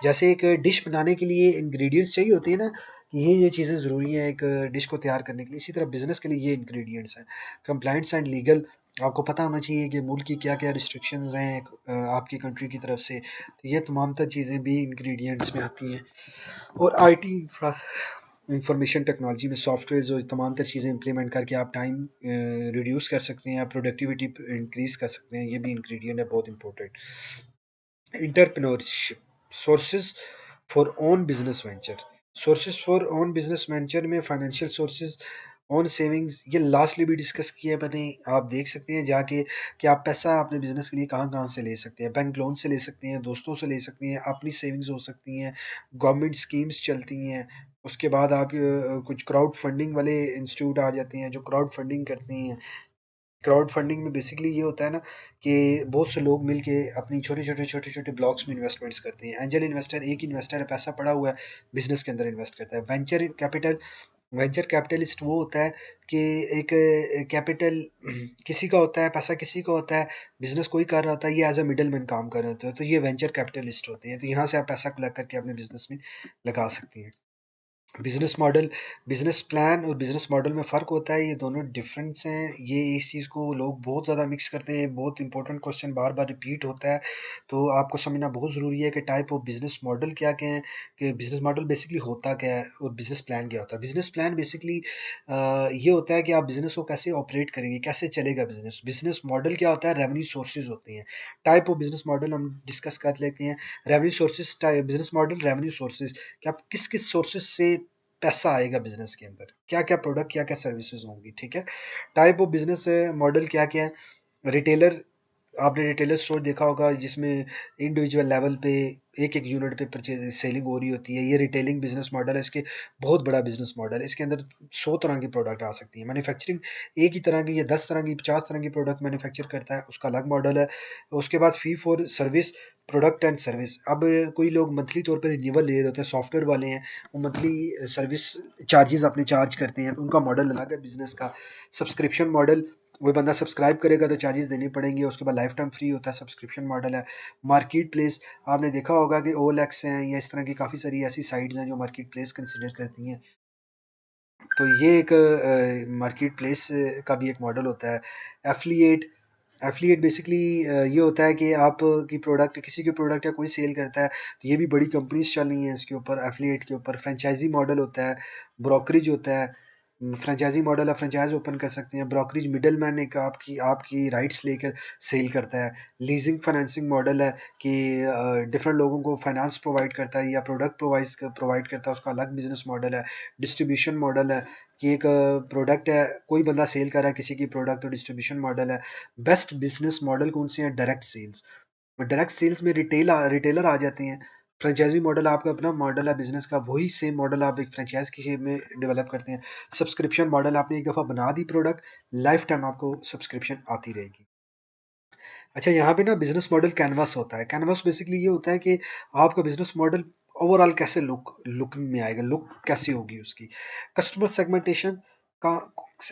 A: जैसे एक डिश बनाने के लिए इंग्रेडिएंट्स चाहिए होती है ना, कि ये चीज़ें ज़रूरी हैं एक डिश को तैयार करने के लिए, इसी तरह बिजनेस के लिए ये इंग्रेडिएंट्स हैं। कंप्लाइंट्स एंड लीगल, आपको पता होना चाहिए कि मुल्क की क्या क्या रिस्ट्रिक्शंस हैं आपकी कंट्री की तरफ से, तो ये तमाम तर चीज़ें भी इंग्रेडिएंट्स में आती हैं। और आईटी इंफॉर्मेशन टेक्नोलॉजी में सॉफ्टवेयर जो तमाम तर चीज़ें इंप्लीमेंट करके आप टाइम रिड्यूस कर सकते हैं, प्रोडक्टिविटी इंक्रीज कर सकते हैं, ये भी इंग्रेडिएंट है बहुत important. Entrepreneurship, sources for own business venture, sources for own business venture में फाइनेंशियल सोर्सेज, ओन सेविंग्स, ये लास्टली भी डिस्कस किया मैंने, आप देख सकते हैं जाके कि आप पैसा अपने बिजनेस के लिए कहाँ कहाँ से ले सकते हैं। बैंक लोन से ले सकते हैं, दोस्तों से ले सकते हैं, अपनी सेविंग्स हो सकती हैं, गवर्नमेंट स्कीम्स चलती हैं। उसके बाद आप कुछ क्राउड फंडिंग वाले इंस्टीट्यूट आ जाते हैं जो क्राउड फंडिंग करते हैं। क्राउड फंडिंग में बेसिकली ये होता है ना कि बहुत से लोग मिलके अपनी छोटे छोटे ब्लॉक्स में इन्वेस्टमेंट्स करते हैं। एंजल इन्वेस्टर एक इन्वेस्टर है, पैसा पड़ा हुआ है, बिजनेस के अंदर इन्वेस्ट करता है। वेंचर कैपिटलिस्ट वो होता है कि एक कैपिटल किसी का होता है, पैसा किसी का होता है, बिजनेस कोई कर रहा होता है, ये एज अ मिडल मैन काम कर रहे होते हैं, तो ये वेंचर कैपिटलिस्ट होते हैं। तो यहाँ से आप पैसा कलेक्ट करके अपने बिजनेस में लगा सकते हैं। बिजनेस मॉडल, बिजनेस प्लान और बिजनेस मॉडल में फ़र्क होता है, ये दोनों डिफरेंस हैं। ये इस चीज़ को लोग बहुत ज़्यादा मिक्स करते हैं, बहुत इंपॉर्टेंट क्वेश्चन बार बार रिपीट होता है, तो आपको समझना बहुत ज़रूरी है कि टाइप ऑफ बिजनेस मॉडल क्या क्या है, कि बिजनेस मॉडल बेसिकली होता क्या है और बिजनेस प्लान क्या होता है। बिजनेस प्लान बेसिकली ये होता है कि आप बिजनेस को कैसे ऑपरेट करेंगे, कैसे चलेगा बिजनेस। बिजनेस मॉडल क्या होता है, रेवेन्यू सोर्सेज होते हैं। टाइप ऑफ बिजनेस मॉडल हम डिस्कस कर लेते हैं। Revenue sources, business model revenue sources, कि आप किस किस सोर्सेज से पैसा आएगा बिजनेस के अंदर, क्या क्या प्रोडक्ट क्या क्या सर्विसेज होंगी, ठीक है। टाइप ऑफ बिजनेस मॉडल क्या क्या है। रिटेलर, आपने रिटेलर स्टोर देखा होगा जिसमें इंडिविजुअल लेवल पे एक एक यूनिट पे परचेज सेलिंग हो रही होती है, ये रिटेलिंग बिजनेस मॉडल है। इसके बहुत बड़ा बिजनेस मॉडल है, इसके अंदर 100 तरह की प्रोडक्ट आ सकती है। मैन्युफैक्चरिंग एक ही तरह की या 10 तरह की 50 तरह की प्रोडक्ट मैन्युफैक्चर करता है, उसका अलग मॉडल है। उसके बाद fee for service, product and service, अब कोई लोग मंथली तौर पर रिन्यूअल ले रहे होते हैं, सॉफ्टवेयर वाले हैं, वो मंथली सर्विस चार्जेस अपने चार्ज करते हैं, तो उनका मॉडल अलग है बिजनेस का। सब्सक्रिप्शन मॉडल, कोई बंदा सब्सक्राइब करेगा तो चार्जेस देने पड़ेंगे, उसके बाद लाइफ टाइम फ्री होता है, सब्सक्रिप्शन मॉडल है। मार्केट प्लेस, आपने देखा होगा कि OLX हैं या इस तरह की काफ़ी सारी ऐसी साइट्स हैं जो मार्केट प्लेस कंसिडर करती हैं, तो ये एक मार्केट प्लेस का भी एक मॉडल होता है। एफिलिएट, एफिलिएट बेसिकली ये होता है कि आप की प्रोडक्ट, किसी के प्रोडक्ट या कोई सेल करता है, तो ये भी बड़ी कंपनीज चल रही हैं इसके ऊपर, एफिलिएट के ऊपर। फ्रेंचाइजी मॉडल होता है, ब्रोकरेज होता है। फ्रेंचाइजी मॉडल है, फ्रेंचाइज ओपन कर सकते हैं। ब्रोकरेज, मिडल मैन एक आपकी आपकी राइट्स लेकर सेल करता है। लीजिंग फाइनेंसिंग मॉडल है कि डिफरेंट लोगों को फाइनेंस प्रोवाइड करता है या प्रोडक्ट प्रोवाइड करता है, उसका अलग बिजनेस मॉडल है। डिस्ट्रीब्यूशन मॉडल है कि एक प्रोडक्ट है, कोई बंदा सेल कर रहा है किसी की प्रोडक्ट, तो डिस्ट्रीब्यूशन मॉडल है। बेस्ट बिजनेस मॉडल कौन से हैं, डायरेक्ट सेल्स, डायरेक्ट सेल्स में रिटेलर आ जाते हैं। फ्रेंचाइजी मॉडल आपका अपना मॉडल है बिजनेस का, वही सेम मॉडल आप एक फ्रेंचाइज की शेप में डेवलप करते हैं। सब्सक्रिप्शन मॉडल, आपने एक दफ़ा बना दी प्रोडक्ट, लाइफ टाइम आपको सब्सक्रिप्शन आती रहेगी। अच्छा, यहाँ पे ना बिजनेस मॉडल कैनवास होता है। कैनवास बेसिकली ये होता है कि आपका बिजनेस मॉडल ओवरऑल कैसे लुक में आएगा, लुक कैसी होगी उसकी। कस्टमर सेगमेंटेशन का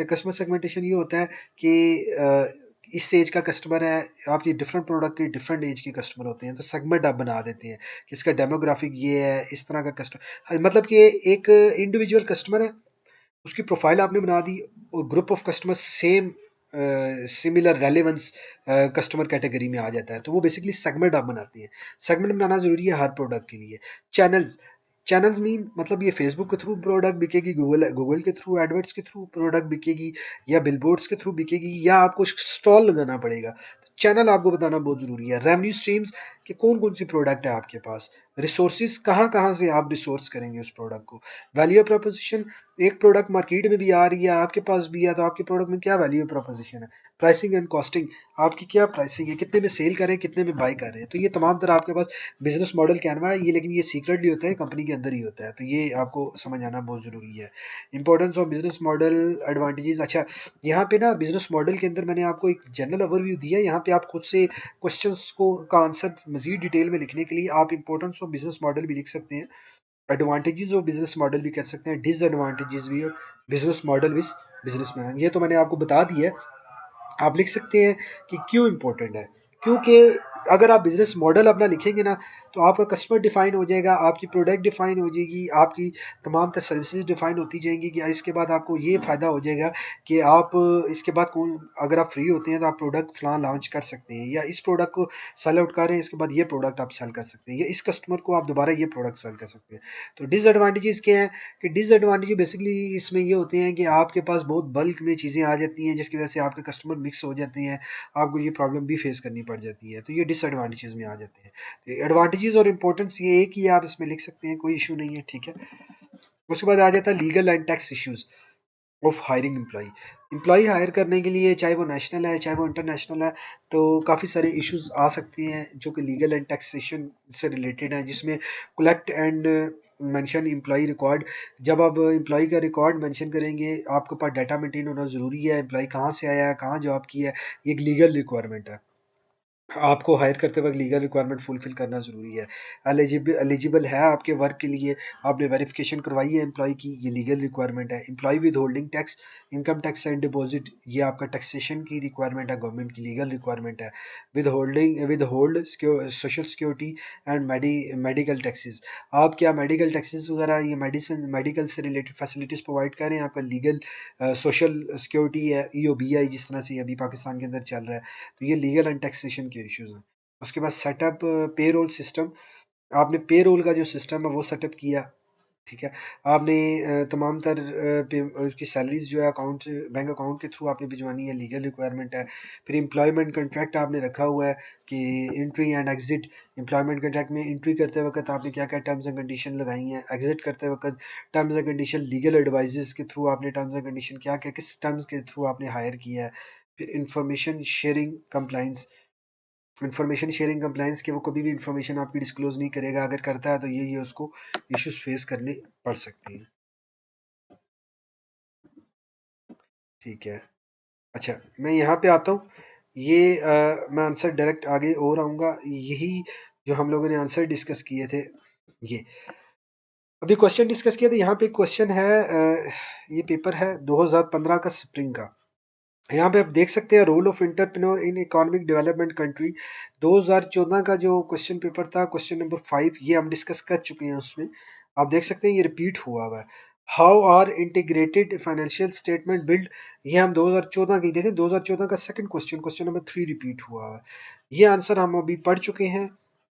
A: कस्टमर सेगमेंटेशन ये होता है कि इस एज का कस्टमर है, आपकी डिफरेंट प्रोडक्ट के डिफरेंट एज के कस्टमर होते हैं, तो सेगमेंट आप बना देते हैं कि इसका डेमोग्राफिक ये है, इस तरह का कस्टमर, मतलब कि एक इंडिविजुअल कस्टमर है, उसकी प्रोफाइल आपने बना दी और group of customer same similar relevance customer category में आ जाता है, तो वो बेसिकली सेगमेंट आप बनाते हैं। सेगमेंट बनाना जरूरी है हर प्रोडक्ट के लिए। चैनल्स, चैनल्स मीन मतलब ये फेसबुक के थ्रू प्रोडक्ट बिकेगी, गूगल के थ्रू एडवर्ट्स के थ्रू प्रोडक्ट बिकेगी, या बिलबोर्ड्स के थ्रू बिकेगी, या आपको स्टॉल लगाना पड़ेगा। तो चैनल आपको बताना बहुत जरूरी है। रेवेन्यू स्ट्रीम्स कि कौन कौन सी प्रोडक्ट है आपके पास, रिसोर्सेज कहाँ कहाँ से आप रिसोर्स करेंगे उस प्रोडक्ट को। वैल्यू प्रोपोजिशन, एक प्रोडक्ट मार्केट में भी आ रही है, आपके पास भी है, तो आपके प्रोडक्ट में क्या वैल्यू प्रोपोजिशन है। प्राइसिंग एंड कॉस्टिंग, आपकी क्या प्राइसिंग है, कितने में सेल कर रहे हैं, कितने में बाय कर रहे हैं। तो ये तमाम तरह आपके पास बिजनेस मॉडल कैनवा है ये, लेकिन ये सीक्रेटली होता है, कंपनी के अंदर ही होता है, तो ये आपको समझ आना बहुत जरूरी है। Importance of business model, advantages. अच्छा, यहाँ पे ना बिजनेस मॉडल के अंदर मैंने आपको एक जनरल ओवरव्यू दिया है, यहाँ पे आप खुद से क्वेश्चंस को का आंसर मजीद डिटेल में लिखने के लिए आप इंपॉर्टेंस ऑफ बिजनेस मॉडल भी लिख सकते हैं, एडवांटेजेस ऑफ बिजनेस मॉडल भी कर सकते हैं, डिसएडवांटेजेस भी बिजनेस मॉडल विद बिजनेसमैन, ये तो मैंने आपको बता दिया है। आप लिख सकते हैं कि क्यों इंपॉर्टेंट है, क्योंकि अगर आप बिजनेस मॉडल अपना लिखेंगे ना, तो आपका कस्टमर डिफाइन हो जाएगा, आपकी प्रोडक्ट डिफाइन हो जाएगी, आपकी तमाम तर सर्विसेज डिफाइन होती जाएंगी, कि इसके बाद आपको ये फ़ायदा हो जाएगा कि आप इसके बाद कौन, अगर आप फ्री होते हैं तो आप प्रोडक्ट फलां लॉन्च कर सकते हैं, या इस प्रोडक्ट को सेल आउट कर रहे हैं, इसके बाद ये प्रोडक्ट आप सेल कर सकते हैं, या इस कस्टमर को आप दोबारा ये प्रोडक्ट सेल कर सकते हैं। तो डिसएडवांटेजेस क्या है कि डिसएडवांटेज बेसिकली इसमें ये होते हैं कि आपके पास बहुत बल्क में चीज़ें आ जाती हैं, जिसकी वजह से आपके कस्टमर मिक्स हो जाते हैं, आपको ये प्रॉब्लम भी फेस करनी पड़ जाती है, तो ये डिसएडवांटेजेस में आ जाते हैं। तो एडवांटेजेस और इंपॉर्टेंस ये एक ही आप इसमें लिख सकते हैं, कोई इशू नहीं है, ठीक है। उसके बाद आ जाता है legal and tax issues of hiring employee. Employee hire करने के लिए, चाहे वो नेशनल है चाहे वो इंटरनेशनल है, तो काफ़ी सारे इश्यूज आ सकते हैं जो कि लीगल एंड टैक्सेशन से रिलेटेड हैं, जिसमें collect and mention employee record. जब आप एम्प्लॉई का रिकॉर्ड मेंशन करेंगे, आपके पास डाटा मेंटेन होना ज़रूरी है, एम्प्लॉई कहाँ से आया है, कहाँ जॉब की है, ये एक लीगल रिक्वायरमेंट है। आपको हायर करते वक्त लीगल रिक्वायरमेंट फुलफिल करना ज़रूरी है। एलिजिबल है आपके वर्क के लिए, आपने वेरिफिकेशन करवाई है एम्प्लॉय की, ये लीगल रिक्वायरमेंट है। Employ withholding tax, income tax and deposit, ये आपका टैक्सेशन की रिक्वायरमेंट है, गवर्नमेंट की लीगल रिक्वायरमेंट है। Withhold social security and medical taxes, आप क्या मेडिकल टैक्सेस वगैरह, ये मेडिसिन मेडिकल से रिलेटेड फैसिलिटीज़ प्रोवाइड कर रहे हैं, आपका लीगल सोशल सिक्योरिटी है, EOBI जिस तरह से अभी पाकिस्तान के अंदर चल रहा है, तो ये लीगल एंड टैक्सेशन के इश्यूज हैं। उसके बाद सेटअप पे रोल सिस्टम, आपने पे रोल का जो सिस्टम है वो सेटअप किया, ठीक है। आपने तमाम तर उसकी सैलरीज जो है अकाउंट, बैंक अकाउंट के थ्रू आपने भिजवानी है, लीगल रिक्वायरमेंट है। फिर एम्प्लॉयमेंट कॉन्ट्रैक्ट आपने रखा हुआ है कि entry and exit, employment contract में एंट्री करते वक्त आपने क्या क्या टर्म्स एंड कंडीशन लगाई हैं, एग्जिट करते वक्त terms and condition, legal advises के थ्रू आपने टर्म्स एंड कंडीशन क्या क्या किस टर्म्स के थ्रू आपने हायर किया है। फिर information sharing compliance, information sharing compliance के वो कभी भी इंफॉर्मेशन आपकी डिस्क्लोज नहीं करेगा, अगर करता है तो ये उसको इश्यूज फेस करने पड़ सकते हैं, ठीक है। अच्छा, मैं यहाँ पे आता हूँ, ये मैं आंसर डायरेक्ट आगे और आऊँगा, यही जो हम लोगों ने आंसर डिस्कस किए थे, ये अभी क्वेश्चन डिस्कस किया था। यहाँ पे क्वेश्चन है, ये पेपर है 2015 का स्प्रिंग का। यहाँ पे आप देख सकते हैं role of entrepreneur in economic development country. 2014 का जो क्वेश्चन पेपर था, क्वेश्चन नंबर 5, ये हम डिस्कस कर चुके हैं उसमें। आप देख सकते हैं ये रिपीट हुआ हुआ है। How are integrated financial statement build, ये हम 2014 की देखें, 2014 का second question, question number 3 repeat हुआ हुआ है। ये आंसर हम अभी पढ़ चुके हैं,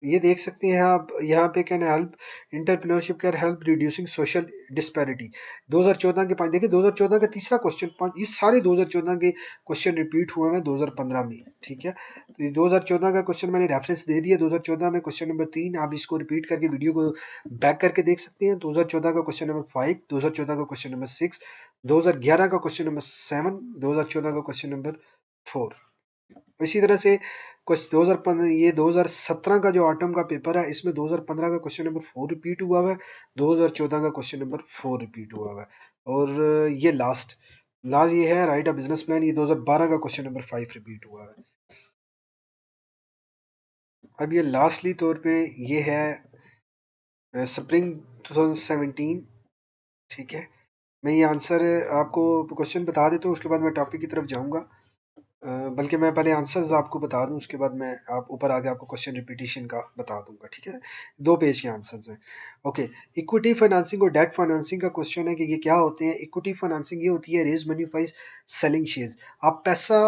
A: ये देख सकते हैं आप यहाँ पे। Can help entrepreneurship, can help reducing social disparity. 2014 के 5 देखिए, 2014 का तीसरा क्वेश्चन 5, ये सारे 2014 के क्वेश्चन रिपीट हुए हैं 2015 में, ठीक है। तो ये 2014 का क्वेश्चन मैंने रेफरेंस दे दिया, 2014 में क्वेश्चन नंबर 3, आप इसको रिपीट करके वीडियो को बैक करके देख सकते हैं। 2014 का क्वेश्चन नंबर 5, 2014 का क्वेश्चन नंबर 6, 2011 का क्वेश्चन नंबर 7, 2014 का क्वेश्चन नंबर 4। इसी तरह से कुछ 2015, ये 2017 का जो ऑटम का पेपर है, इसमें 2015 का क्वेश्चन नंबर 4 रिपीट हुआ हुआ है, 2014 का क्वेश्चन नंबर 4 रिपीट हुआ हुआ है, और ये लास्ट लास्ट ये है राइट अ बिजनेस प्लान, ये 2012 का क्वेश्चन नंबर 5 रिपीट हुआ है। अब ये लास्टली तौर पे ये है स्प्रिंग 2017, ठीक है। मैं ये आंसर आपको क्वेश्चन बता देता हूँ, उसके बाद मैं टॉपिक की तरफ जाऊँगा। बल्कि मैं पहले आंसर्स आपको बता दूं, उसके बाद मैं आप ऊपर आके आपको क्वेश्चन रिपीटिशन का बता दूंगा, ठीक है। 2 पेज के आंसर्स हैं। ओके, इक्विटी फाइनेंसिंग और डेट फाइनेंसिंग का क्वेश्चन है कि ये क्या होते हैं। इक्विटी फाइनेंसिंग ये होती है raise money by selling shares, आप पैसा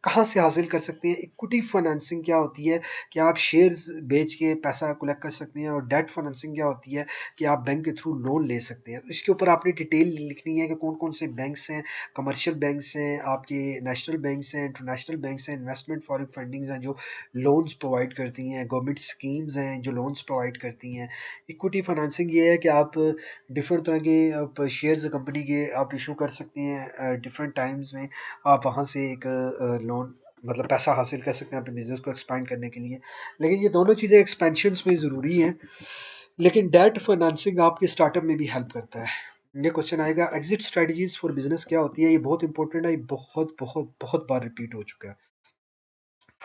A: कहाँ से हासिल कर सकते हैं। इक्विटी फाइनेंसिंग क्या होती है कि आप शेयर्स बेच के पैसा कलेक्ट कर सकते हैं, और डेट फाइनेंसिंग क्या होती है कि आप बैंक के थ्रू लोन ले सकते हैं। तो इसके ऊपर आपने डिटेल लिखनी है कि कौन कौन से बैंक्स हैं, कमर्शियल बैंक्स हैं, आपके नेशनल बैंक्स हैं, इंटरनेशनल बैंक्स हैं, इन्वेस्टमेंट फॉरेन फंडिंग्स हैं जो लोन्स प्रोवाइड करती हैं, गवर्नमेंट स्कीम्स हैं जो लोन्स प्रोवाइड करती हैं। इक्विटी फाइनेंसिंग ये है कि आप डिफरेंट तरह के आप शेयर्स कंपनी के आप इशू कर सकते हैं डिफरेंट टाइम्स में, आप वहाँ से एक लोन मतलब पैसा हासिल कर सकते हैं अपने बिजनेस को एक्सपांड करने के लिए। लेकिन ये दोनों चीज़ें एक्सपेंशन में ज़रूरी हैं, लेकिन डेट फाइनेंसिंग आपके स्टार्टअप में भी हेल्प करता है। ये क्वेश्चन आएगा, एग्जिट स्ट्रेटजीज फॉर बिजनेस क्या होती है। ये बहुत इंपॉर्टेंट है, ये बहुत बहुत बहुत बार रिपीट हो चुका है।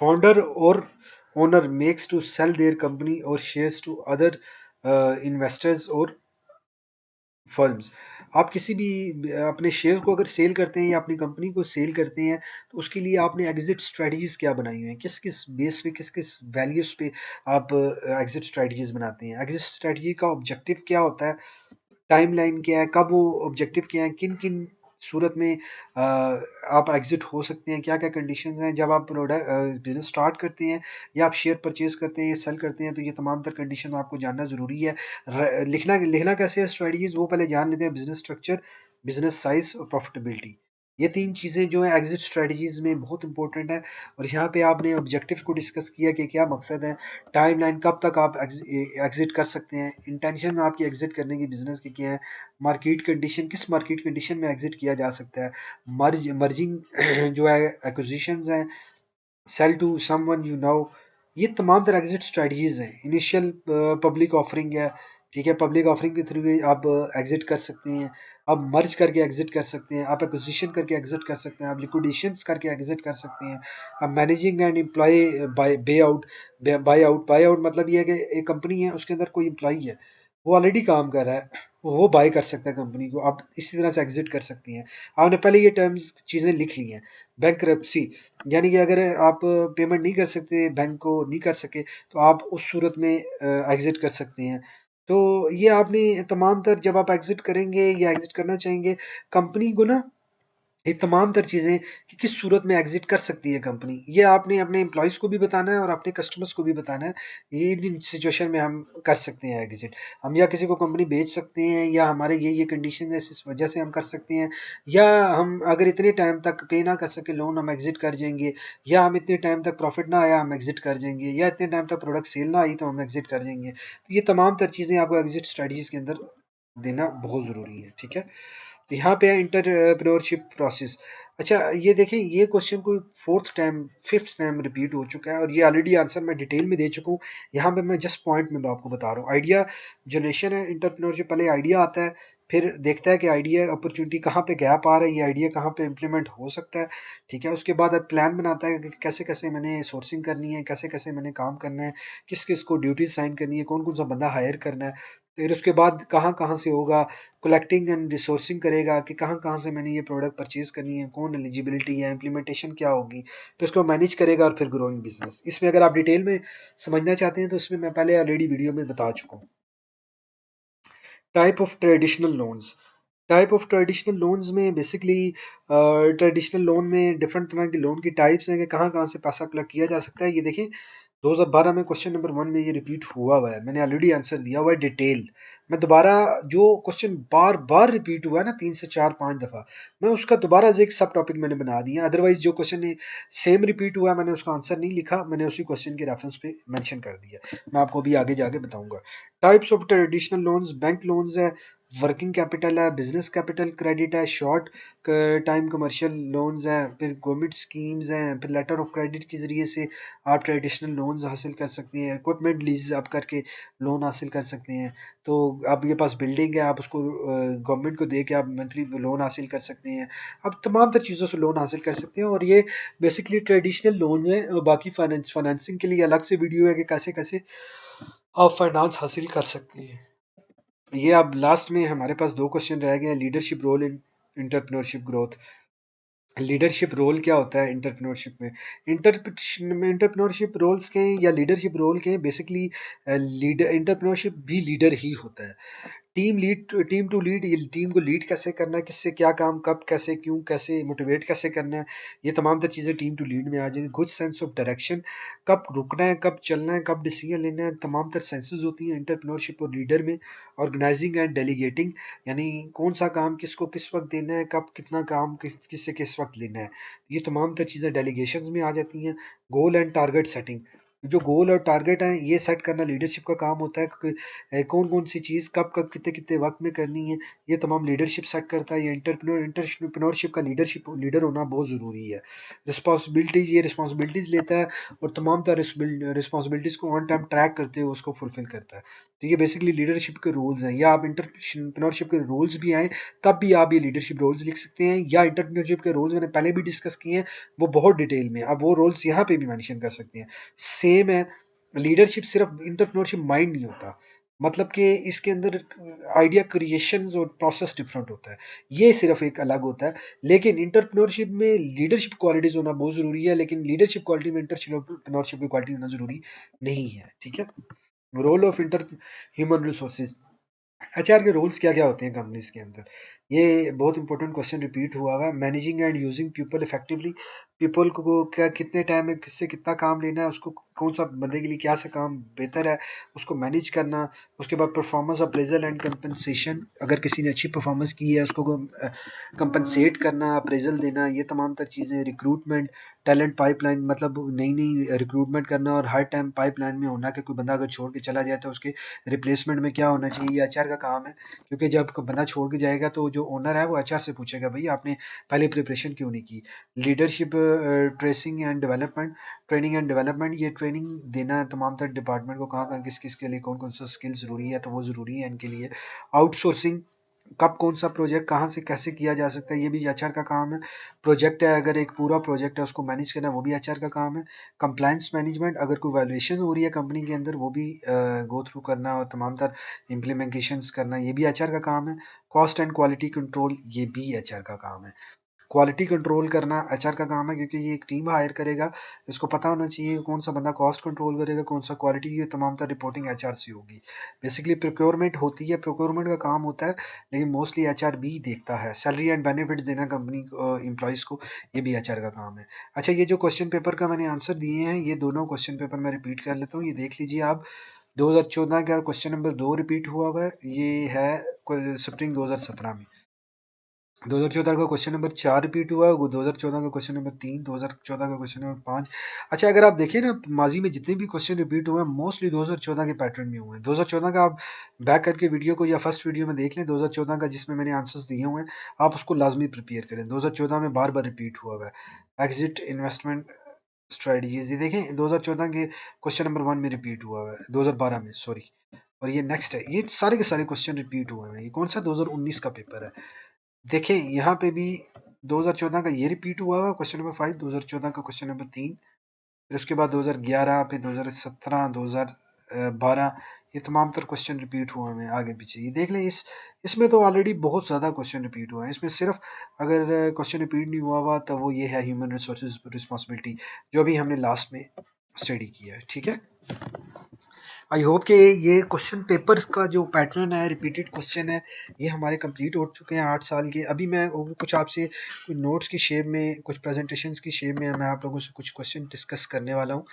A: फाउंडर और owner makes to sell their company और शेयर्स टू अदर इन्वेस्टर्स और फर्म्स। आप किसी भी अपने शेयर को अगर सेल करते हैं या अपनी कंपनी को सेल करते हैं, तो उसके लिए आपने एग्जिट स्ट्रेटजीज क्या बनाई हुई हैं, किस किस बेस पे, किस किस वैल्यूज पे आप एग्जिट स्ट्रेटजीज बनाते हैं। एग्जिट स्ट्रेटजी का ऑब्जेक्टिव क्या होता है, टाइमलाइन क्या है, कब वो ऑब्जेक्टिव क्या है, किन किन सूरत में आप एग्जिट हो सकते हैं, क्या क्या कंडीशंस हैं जब आप प्रोडक्ट बिजनेस स्टार्ट करते हैं या आप शेयर परचेज करते हैं या सेल करते हैं। तो ये तमाम तर कंडीशन आपको जानना ज़रूरी है। लिखना लिखना कैसे है स्ट्रेटजीज, वो पहले जान लेते हैं। बिजनेस स्ट्रक्चर, बिजनेस साइज और प्रॉफिटेबिलिटी, ये 3 चीज़ें जो है एग्जिट स्ट्रेटजीज में बहुत इंपॉर्टेंट है। और यहाँ पे आपने ऑब्जेक्टिव को डिस्कस किया कि क्या मकसद है, टाइमलाइन कब तक आप एग्जिट कर सकते हैं, इंटेंशन आपकी एग्जिट करने की बिजनेस की क्या है, मार्केट कंडीशन, किस मार्केट कंडीशन में एग्जिट किया जा सकता है, मर्जिंग जो है एक्विजिशंस हैं, sell to someone you know, ये तमाम तरह एग्जिट स्ट्रेटजीज हैं। इनिशियल पब्लिक ऑफरिंग है, ठीक है, पब्लिक ऑफरिंग के थ्रू आप एग्जिट कर सकते हैं, आप मर्ज करके एग्जिट कर सकते हैं, आप एक्विजिशन करके एग्जिट कर सकते हैं, आप लिक्विडेशंस करके एग्जिट कर सकते हैं, आप managing and employ buy out, buy out मतलब ये है कि एक कंपनी है उसके अंदर कोई एम्प्लॉय है, वो ऑलरेडी काम कर रहा है, वो बाय कर सकता है कंपनी को, आप इसी तरह से एग्जिट कर सकती हैं। आपने पहले ये टर्म्स चीज़ें लिख ली हैं। बैंकरप्सी यानी कि अगर आप पेमेंट नहीं कर सकते, बैंक को नहीं कर सके, तो आप उस सूरत में एग्जिट कर सकते हैं। तो ये आपने तमाम तर जब आप एग्जिट करेंगे या एग्जिट करना चाहेंगे कंपनी को ना, ये तमाम तर चीज़ें कि किस सूरत में एग्जिट कर सकती है कंपनी, ये आपने अपने एम्प्लॉयज़ को भी बताना है और अपने कस्टमर्स को भी बताना है। ये जिन सिचुएशन में हम कर सकते हैं एग्जिट, हम या किसी को कंपनी बेच सकते हैं, या हमारे ये कंडीशन है इस वजह से हम कर सकते हैं, या हम अगर इतने टाइम तक पे ना कर सके लोन, हम एग्जिट कर जाएंगे, या हम इतने टाइम तक प्रॉफिट ना आया हम एग्जिट कर जाएंगे, या इतने टाइम तक प्रोडक्ट सेल ना आई तो हम एग्जिट कर जाएंगे। तो ये तमाम तर चीज़ें आपको एग्जिट स्ट्रेटजीज के अंदर देना बहुत ज़रूरी है, ठीक है। तो यहाँ पे है इंटरप्रेन्योरशिप प्रोसेस। अच्छा ये देखें, ये क्वेश्चन कोई fourth time fifth time repeat हो चुका है, और ये ऑलरेडी आंसर मैं डिटेल में दे चुका हूँ। यहाँ पे मैं जस्ट पॉइंट में आपको बता रहा हूँ। आइडिया जनरेशन है इंटरप्रेन्योरशिप, पहले आइडिया आता है, फिर देखता है कि आइडिया अपॉर्चुनिटी कहाँ पे गैप आ रहा है, ये आइडिया कहाँ पे इम्प्लीमेंट हो सकता है, ठीक है। उसके बाद प्लान बनाता है कि कैसे कैसे मैंने सोर्सिंग करनी है, कैसे कैसे मैंने काम करना है, किस किस को ड्यूटीज साइन करनी है, कौन कौन सा बंदा हायर करना है, फिर उसके बाद कहाँ कहाँ से होगा, कलेक्टिंग एंड रिसोर्सिंग करेगा कि कहाँ कहाँ से मैंने ये प्रोडक्ट परचेज करनी है, कौन एलिजिबिलिटी है, इंप्लीमेंटेशन क्या होगी, तो इसको मैनेज करेगा, और फिर ग्रोइंग बिजनेस। इसमें अगर आप डिटेल में समझना चाहते हैं तो इसमें मैं पहले ऑलरेडी वीडियो में बता चुका हूँ। Type of traditional loans, type of traditional loans में बेसिकली ट्रेडिशनल लोन में डिफरेंट तरह के लोन की टाइप्स हैं कि कहाँ कहाँ से पैसा कलेक्ट किया जा सकता है। ये देखिए 2012 में क्वेश्चन नंबर 1 में ये रिपीट हुआ है, मैंने ऑलरेडी आंसर दिया हुआ है डिटेल। मैं दोबारा जो क्वेश्चन बार बार रिपीट हुआ है ना 3 से 4 5 दफ़ा, मैं उसका दोबारा एक सब टॉपिक मैंने बना दिया। अदरवाइज जो क्वेश्चन सेम रिपीट हुआ है मैंने उसका आंसर नहीं लिखा, मैंने उसी क्वेश्चन के रेफरेंस पे मेंशन कर दिया। मैं आपको अभी आगे जाके बताऊंगा। Types of traditional loans, bank loans है, वर्किंग कैपिटल है, बिजनेस कैपिटल क्रेडिट है, शॉर्ट टाइम कमर्शियल लोन्स हैं, फिर गवर्नमेंट स्कीम्स हैं, फिर लेटर ऑफ क्रेडिट के ज़रिए से आप ट्रेडिशनल लोन्स हासिल कर सकते हैं, इक्विपमेंट लीज आप करके लोन हासिल कर सकते हैं। तो आपके पास बिल्डिंग है, आप उसको गवर्नमेंट को दे के आप मंथली लोन हासिल कर सकते हैं। आप तमाम तर चीज़ों से लोन हासिल कर सकते हैं, और ये बेसिकली ट्रेडिशनल लोन है। बाकी फाइनेंसिंग के लिए अलग से वीडियो है कि कैसे कैसे आप फाइनेंस हासिल कर सकते हैं। ये अब लास्ट में हमारे पास दो क्वेश्चन रह गए हैं। Leadership role in entrepreneurship growth. Leadership role क्या होता है इंटरप्रेन्योरशिप में? इंटरप्रेन्योरशिप रोल्स के या लीडरशिप रोल के बेसिकली लीडर इंटरप्रेन्योरशिप भी लीडर ही होता है। टीम टू लीड, ये टीम को लीड कैसे करना है, किससे क्या काम, कब, कैसे, क्यों, कैसे मोटिवेट कैसे करना है, ये तमाम तर चीज़ें टीम टू लीड में आ जाएंगी। गुड सेंस ऑफ डायरेक्शन, कब रुकना है, कब चलना है, कब डिसीजन लेना है, तमाम तर सेंसेस होती हैं इंटरप्रेन्योरशिप और लीडर में। ऑर्गेनाइजिंग एंड डेलीगेटिंग, यानी कौन सा काम किसको किस वक्त देना है, कब कितना काम किससे किस वक्त लेना है, ये तमाम तर चीज़ें डेलीगेशन में आ जाती हैं। गोल एंड टारगेट सेटिंग, जो गोल और टारगेट हैं ये सेट करना लीडरशिप का काम होता है। कौन कौन सी चीज़ कब कब कितने कितने वक्त में करनी है, ये तमाम लीडरशिप सेट करता है। ये इंटरप्रेन्योरशिप का लीडर होना बहुत ज़रूरी है। रिस्पॉन्सिबिलिटीज़, ये रिस्पॉन्सिबिलिटीज़ लेता है और तमाम तरह रिस्पॉन्सिबिलिटीज़ को ऑन टाइम ट्रैक करते हुए उसको फुलफिल करता है। तो ये बेसिकली लीडरशिप के रोल्स हैं। या आप इंटरप्रेन्योरशिप के रोल्स भी आए तब भी आप ये लीडरशिप रोल्स लिख सकते हैं, या इंटरप्रेन्योरशिप के रोल्स मैंने पहले भी डिस्कस किए हैं, वो बहुत डिटेल में, आप वो रोल्स यहाँ पे भी मेंशन कर सकते हैं। सेम है, लीडरशिप सिर्फ इंटरप्रेन्योरशिप माइंड नहीं होता, मतलब कि इसके अंदर आइडिया क्रिएशन और प्रोसेस डिफरेंट होता है, ये सिर्फ एक अलग होता है। लेकिन इंटरप्रेन्योरशिप में लीडरशिप क्वालिटीज होना बहुत जरूरी है, लेकिन लीडरशिप क्वालिटी में इंटरप्रेन्योरशिप की क्वालिटी होना जरूरी नहीं है। ठीक है। Role of inter human resources, HR के रोल्स क्या क्या होते हैं कंपनीज के अंदर? ये बहुत इंपॉर्टेंट क्वेश्चन रिपीट हुआ हुआ है। Managing and using people effectively, people को क्या कितने टाइम में किससे कितना काम लेना है, उसको कौन सा बंदे के लिए क्या सा काम बेहतर है, उसको मैनेज करना। उसके बाद परफॉर्मेंस अप्रेजल एंड कंपनसेशन, अगर किसी ने अच्छी परफॉर्मेंस की है उसको कंपनसेट करना, अप्रेजल देना, ये तमाम तर चीज़ें। रिक्रूटमेंट, टैलेंट पाइपलाइन, मतलब नई नई रिक्रूटमेंट करना और हर टाइम पाइपलाइन में होना कि कोई बंदा अगर छोड़ के चला जाए तो उसके रिप्लेसमेंट में क्या होना चाहिए, ये एचआर का काम है। क्योंकि जब बंदा छोड़ के जाएगा तो जो ओनर है वो एचआर से पूछेगा भाई आपने पहले प्रिपरेशन क्यों नहीं की। Leadership tracing and development, training and development, ये ट्रेनिंग देना है तमाम तर डिपार्टमेंट को, कहाँ कहाँ किस किस के लिए कौन कौन सा स्किल ज़रूरी है, तो वो ज़रूरी है इनके लिए। आउटसोर्सिंग, कब कौन सा प्रोजेक्ट कहाँ से कैसे किया जा सकता है, ये भी एचआर का काम है। प्रोजेक्ट है, अगर एक पूरा प्रोजेक्ट है उसको मैनेज करना, वो भी एचआर का काम है। कंप्लायंस मैनेजमेंट, अगर कोई वैल्यूएशन हो रही है कंपनी के अंदर वो भी गो थ्रू करना और तमाम तर इम्प्लीमेंटेशंस करना, ये भी एचआर का काम है। कॉस्ट एंड क्वालिटी कंट्रोल, ये भी एचआर का काम है। क्वालिटी कंट्रोल करना एचआर का काम है, क्योंकि ये एक टीम हायर करेगा, इसको पता होना चाहिए कौन सा बंदा कॉस्ट कंट्रोल करेगा, कौन सा क्वालिटी, ये तमाम तर रिपोर्टिंग एचआर से होगी। बेसिकली प्रोक्योरमेंट होती है, प्रोक्योरमेंट का काम होता है, लेकिन मोस्टली एचआर भी देखता है। सैलरी एंड बेनिफिट देना कंपनी एम्प्लॉयज़ को, ये भी एचआर का काम है। अच्छा, ये जो क्वेश्चन पेपर का मैंने आंसर दिए हैं, ये दोनों क्वेश्चन पेपर मैं रिपीट कर लेता हूँ, ये देख लीजिए आप। 2014 का क्वेश्चन नंबर 2 रिपीट हुआ हुआ है, ये है स्प्रिंग 2017 में। 2014 का क्वेश्चन नंबर 4 रिपीट हुआ है, 2014 का क्वेश्चन नंबर 3, 2014 का क्वेश्चन नंबर 5। अच्छा, अगर आप देखें ना माजी में जितने भी क्वेश्चन रिपीट हुए हैं मोस्टली 2014 के पैटर्न में हुए हैं। 2014 का आप बैक करके वीडियो को या फर्स्ट वीडियो में देख लें, 2014 का जिसमें मैंने आंसर्स दिए हुए हैं, आप उसको लाजमी प्रिपेयर करें। 2014 में बार बार रिपीट हुआ हुआ है। एग्जिट इन्वेस्टमेंट स्ट्रेटजीज, ये देखें 2014 के क्वेश्चन नंबर 1 में रिपीट हुआ हुआ है, 2012 में सॉरी। और ये नेक्स्ट है, ये सारे के सारे क्वेश्चन रिपीट हुए हैं। ये कौन सा 2019 का पेपर है? देखें यहाँ पे भी 2014 का ये रिपीट हुआ हुआ क्वेश्चन नंबर 5, 2014 का क्वेश्चन नंबर 3, फिर उसके बाद 2011, फिर 2017, 2012, ये तमाम तर क्वेश्चन रिपीट हुए हैं आगे पीछे। ये देख लें, इसमें तो ऑलरेडी बहुत ज़्यादा क्वेश्चन रिपीट हुआ है। इसमें सिर्फ अगर क्वेश्चन रिपीट नहीं हुआ हुआ तो वो ये है ह्यूमन रिसोर्सेज रिस्पॉन्सिबिलिटी, जो भी हमने लास्ट में स्टडी किया है। ठीक है। आई होप कि ये क्वेश्चन पेपर का जो पैटर्न है, रिपीटेड क्वेश्चन है, ये हमारे कंप्लीट हो चुके हैं 8 साल के। अभी मैं कुछ आपसे कुछ नोट्स की शेप में, कुछ प्रेजेंटेशंस की शेप में मैं आप लोगों से कुछ क्वेश्चन डिस्कस करने वाला हूँ।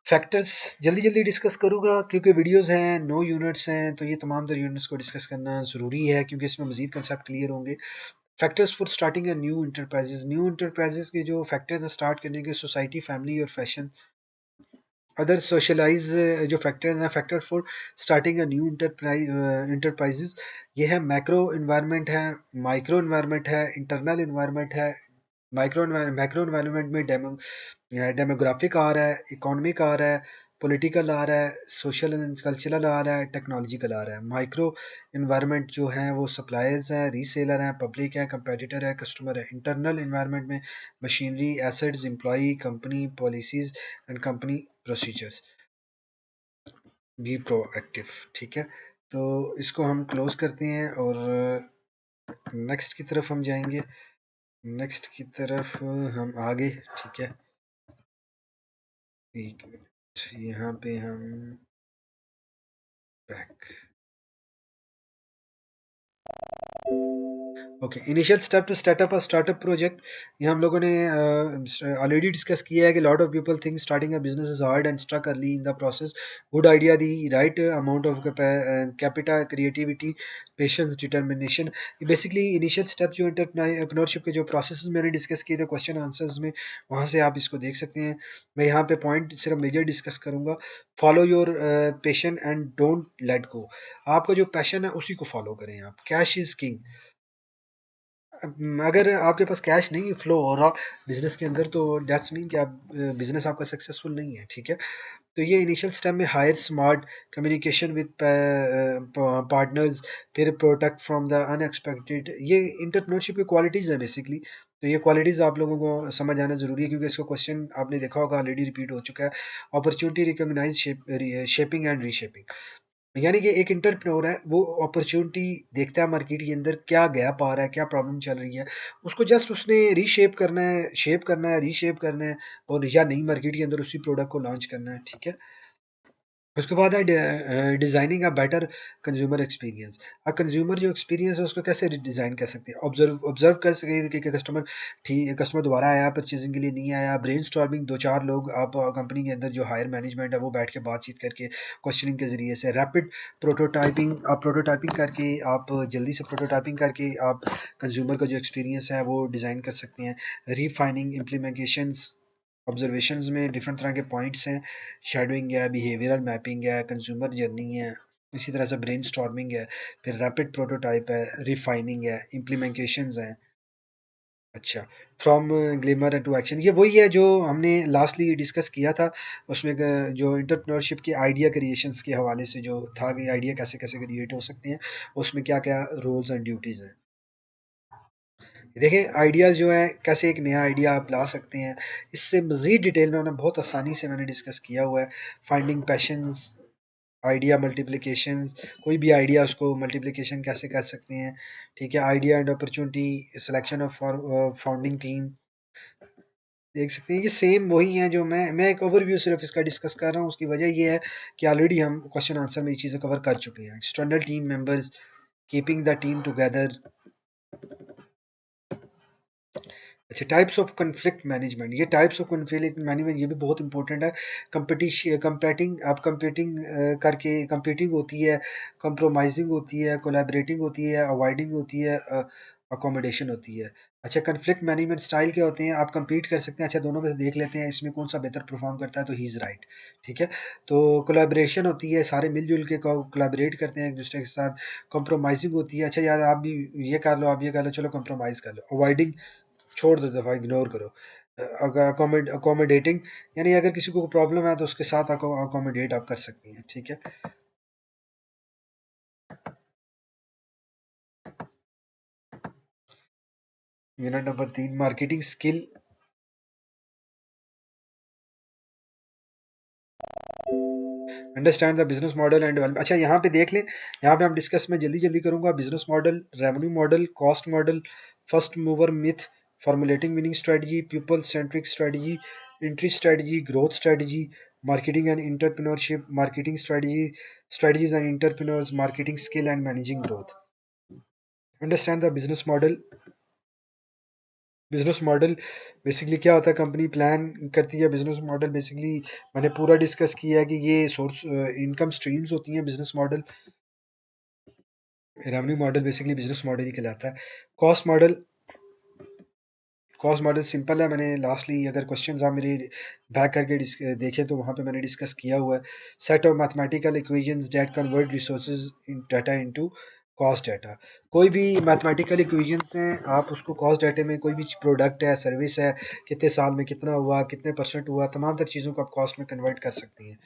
A: फैक्टर्स जल्दी जल्दी डिस्कस करूँगा क्योंकि वीडियोस हैं, 9 यूनिट्स हैं, तो ये तमाम तर यूनिट्स को डिस्कस करना ज़रूरी है क्योंकि इसमें मजीद कंसेप्ट क्लियर होंगे। Factors for starting a new enterprises के जो फैक्टर्स हैं स्टार्ट करने के, सोसाइटी, फैमिली और फैशन। अदर सोशलाइज जो फैक्टर्स हैं, factor for starting a new enterprises, ये है मैक्रो इन्वायरमेंट है, माइक्रो इन्वायरमेंट है, इंटरनल इन्वायरमेंट है। मैक्रो इन्वायरमेंट में डेमोग्राफिक आ रहा है, इकोनॉमिक आ रहा है, पॉलिटिकल आ रहा है, सोशल एंड कल्चरल आ रहा है, टेक्नोलॉजिकल आ रहा है। माइक्रो इन्वायरमेंट जो है वो सप्लायर्स हैं, रीसेलर हैं, पब्लिक है, कंपेटिटर है, कस्टमर है। इंटरनल इन्वायरमेंट में machinery, assets, employee, company policies and company procedures. Be proactive. ठीक है। तो इसको हम क्लोज करते हैं और नेक्स्ट की तरफ हम जाएंगे। नेक्स्ट की तरफ हम आगे, ठीक है, एक मिनट, यहाँ पे हम back. Okay, initial step to startup a startup project. ये हम लोगों ने ऑलरेडी डिस्कस किया है कि lot of people think starting a business is hard and stuck early in the process. Good idea, the right amount of capital, creativity, patience, determination. Basically initial step जो entrepreneurship के जो process मैंने discuss किए थे question answers में, वहाँ से आप इसको देख सकते हैं। मैं यहाँ पे पॉइंट सिर्फ मेजर डिस्कस करूँगा। Follow your passion and don't let go. आपका जो पैशन है उसी को फॉलो करें आप। Cash is king. अगर आपके पास कैश नहीं फ्लो हो रहा बिजनेस के अंदर, तो दैट्स मीन कि आप बिजनेस आपका सक्सेसफुल नहीं है, ठीक है। तो ये इनिशियल स्टेप में hire smart, communication with partners, फिर प्रोटेक्ट फ्रॉम द अनएक्सपेक्टेड, ये इंटरप्रेन्योरशिप की क्वालिटीज़ है बेसिकली। तो ये क्वालिटीज़ आप लोगों को समझ आना ज़रूरी है, क्योंकि इसका क्वेश्चन आपने देखा होगा ऑलरेडी रिपीट हो चुका है। Opportunity recognise, shaping and reshaping. यानी कि एक एंटरप्रेन्योर है, वो अपॉर्चुनिटी देखता है मार्केट के अंदर, क्या गैप आ रहा है, क्या प्रॉब्लम चल रही है, उसको जस्ट उसने रीशेप करना है, शेप करना है, रीशेप करना है, और या नई मार्केट के अंदर उसी प्रोडक्ट को लॉन्च करना है, ठीक है। उसके बाद है designing a better consumer experience. अब कंज्यूमर जो एक्सपीरियंस है उसको कैसे डिज़ाइन कर सकते हैं, ऑब्जर्व ऑब्जर्व कर सके कि कस्टमर ठीक, कस्टमर दोबारा आया परचेजिंग के लिए, नहीं आया। ब्रेन स्टॉर्मिंग, दो चार लोग आप कंपनी के अंदर जो हायर मैनेजमेंट है वो बैठ के बातचीत करके क्वेश्चनिंग के जरिए से। रैपिड प्रोटोटाइपिंग, आप प्रोटोटाइपिंग करके, आप जल्दी से प्रोटोटाइपिंग करके आप कंज्यूमर का जो एक्सपीरियंस है वो डिज़ाइन कर सकते हैं। रिफाइनिंग, इम्प्लीमेंटेशंस, ऑब्जर्वेशंस में डिफरेंट तरह के पॉइंट्स हैं। शेडोइंग है, बिहेवियरल मैपिंग है, कंज्यूमर जर्नी है, इसी तरह से ब्रेन स्टॉर्मिंग है, फिर रैपिड प्रोटोटाइप है, रिफाइनिंग है, इम्प्लीमेंटेशंस हैं। अच्छा, फ्रॉम ग्लिमर टू एक्शन, ये वही है जो हमने लास्टली डिस्कस किया था। उसमें जो इंटरप्रेन्योरशिप के आइडिया क्रिएशंस के हवाले से जो था कि आइडिया कैसे कैसे क्रिएट हो सकते हैं, उसमें क्या क्या रोल्स एंड ड्यूटीज़ हैं। देखिए आइडियाज़ जो हैं, कैसे एक नया आइडिया आप ला सकते हैं, इससे मज़ीद डिटेल में मैंने बहुत आसानी से मैंने डिस्कस किया हुआ है। फाइंडिंग पैशंस, आइडिया मल्टीप्लिकेशन, कोई भी आइडिया उसको मल्टीप्लिकेशन कैसे कर सकते हैं, ठीक है। Idea and opportunity, selection of founding team, देख सकते हैं। ये सेम वही है जो मैं एक ओवरव्यू सिर्फ इसका डिस्कस कर रहा हूँ। उसकी वजह ये है कि ऑलरेडी हम क्वेश्चन आंसर में ये चीज़ें कवर कर चुके हैं। External team members, keeping the team together. अच्छा, टाइप्स ऑफ कन्फ्लिक्ट मैनेजमेंट, ये टाइप्स ऑफ कन्फ्लिक्ट मैनेजमेंट ये भी बहुत इंपॉर्टेंट है। कंपटीशन, कंपेटिंग, आप कंपीटिंग करके, कंपीटिंग होती है, कंप्रोमाइजिंग होती है, कोलैबोरेटिंग होती है, अवॉइडिंग होती है, अकोमोडेशन होती है। अच्छा, कन्फ्लिक्ट मैनेजमेंट स्टाइल क्या होते हैं, आप कंपीट कर सकते हैं। अच्छा, दोनों में से देख लेते हैं इसमें कौन सा बेहतर परफॉर्म करता है, तो ही इज़ राइट, ठीक है। तो कोलैबोरेशन होती है, सारे मिलजुल के कोलैबोरेट करते हैं एक दूसरे के साथ। कंप्रोमाइजिंग होती है, अच्छा यार आप भी ये कर लो, आप ये कर लो, चलो कंप्रोमाइज़ कर लो। अवॉइडिंग, छोड़ दो, दफ़ा इग्नोर करो। अगर अकोमोडेटिंग, यानी अगर किसी को प्रॉब्लम है तो उसके साथ अकोमोडेट आप कर सकती हैं, ठीक है। Unit number 3, marketing skill. Understand the business model and develop. अच्छा, यहाँ पे देख लें, यहाँ पे हम डिस्कस में जल्दी जल्दी करूंगा। Business model, revenue model, cost model, first mover myth, formulating winning strategy, people centric strategy, entry strategy, growth strategy, marketing and entrepreneurship, marketing strategy, strategies and entrepreneurs, marketing skill and managing growth. Understand the business model. Business model basically क्या होता है, company plan करती है। Business model basically मैंने पूरा discuss किया है कि ये सोर्स इनकम स्ट्रीम्स होती हैं business model. Revenue model basically business model ही कहलाता है। Cost model, cost model simple है, मैंने लास्टली अगर क्वेश्चन आप मेरे बैक करके देखें तो वहाँ पे मैंने डिस्कस किया हुआ है। Set of mathematical equations that convert resources in data into cost data. कोई भी मैथमेटिकल इक्वेशंस हैं, आप उसको कॉस्ट डाटा में, कोई भी प्रोडक्ट है, सर्विस है, कितने साल में कितना हुआ, कितने परसेंट हुआ, तमाम तर चीज़ों को आप कॉस्ट में कन्वर्ट कर सकती हैं।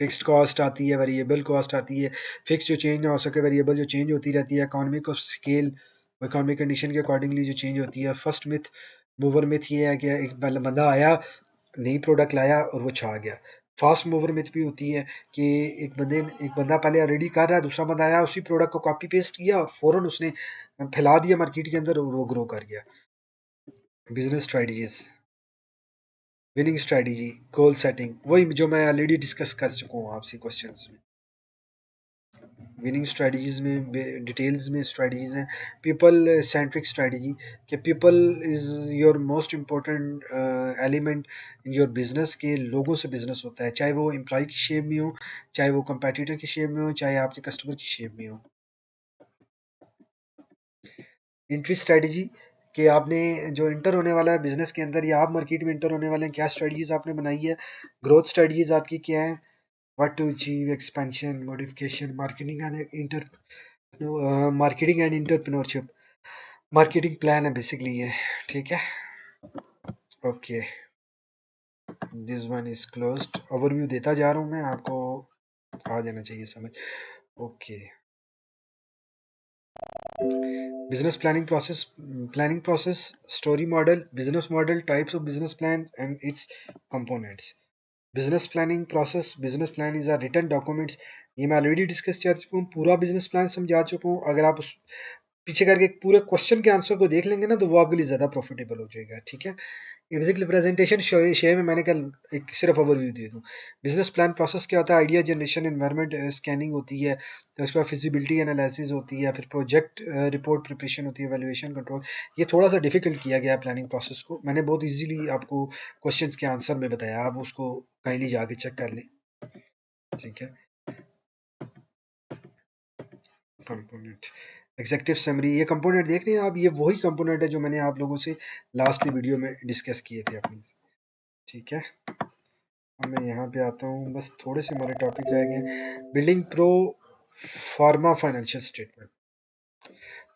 A: फिक्स्ड कॉस्ट आती है, वेरिएबल कॉस्ट आती है। फिक्स जो चेंज ना हो सके, वेरिएबल जो चेंज होती रहती है। Economic of scale, economic condition के अकॉर्डिंगली जो चेंज होती है। फर्स्ट मिथ, मूवर मिथ ये है कि एक बंदा आया, नई प्रोडक्ट लाया और वो छा गया। फास्ट मूवर मिथ भी होती है कि एक बंदा पहले ऑलरेडी कर रहा है, दूसरा बंदा आया, उसी प्रोडक्ट को कॉपी पेस्ट किया और फौरन उसने फैला दिया मार्केट के अंदर और वो ग्रो कर गया। Business strategies, winning strategy, goal setting, वही जो मैं ऑलरेडी डिस्कस कर चुका हूँ आपसे क्वेश्चंस में। विनिंग स्ट्रेटजीज में डिटेल्स में स्ट्रेटजीज हैं। पीपल सेंट्रिक स्ट्रेटजी, कि people is your most important element in your business, के लोगों से बिजनेस होता है, चाहे वो एम्प्लॉय की शेप में हो, चाहे वो कंपेटिटर की शेप में हो, चाहे आपके कस्टमर की शेप में हो। एंट्री स्ट्रेटजी, कि आपने जो इंटर होने वाला है बिजनेस के अंदर या आप मार्केट में इंटर होने वाले हैं, क्या स्ट्रेटजीज आपने बनाई है। ग्रोथ स्ट्रेटजीज आपकी क्या है, what to achieve, expansion, modification, marketing and entrepreneurship, marketing plan है बेसिकली ये, ठीक है। Okay, this one is closed. Overview देता जा रहा हूँ मैं, आपको आ जाना चाहिए समझ। Okay, business planning process, story model, business model, types of business plan and its components. Business planning process, business plan is a written documents, ये मैं ऑलरेडी डिस्कस कर चुका हूँ, पूरा बिजनेस प्लान समझा चुका हूँ। अगर आप उस पीछे करके पूरे क्वेश्चन के आंसर को देख लेंगे ना, तो वो आपके लिए ज़्यादा प्रॉफिटेबल हो जाएगा, ठीक है। ये बेसिकली प्रेजेंटेशन शेयर में मैंने कल एक सिर्फ ओवरव्यू दे दूँ। बिजनेस प्लान प्रोसेस क्या होता है, आइडिया जनरेशन, एनवायरनमेंट स्कैनिंग होती है, तो उसके बाद फिजिबिलिटी एनालिसिस होती है, फिर प्रोजेक्ट रिपोर्ट प्रिपरेशन होती है, वैल्यूएशन कंट्रोल। ये थोड़ा सा डिफिकल्ट किया गया है प्लानिंग प्रोसेस को, मैंने बहुत इजीली आपको क्वेश्चंस के आंसर में बताया, आप उसको काइंडली जाके चेक कर लें, ठीक है। कंपोनेंट, एग्जेक्टिव समरी, ये कंपोनेंट देख रहे हैं आप, ये वही कंपोनेंट है जो मैंने आप लोगों से लास्ट वीडियो में डिस्कस किए थे अपनी, ठीक है। अब मैं यहाँ पे आता हूँ, बस थोड़े से हमारे टॉपिक रह गए। Building pro forma financial statement,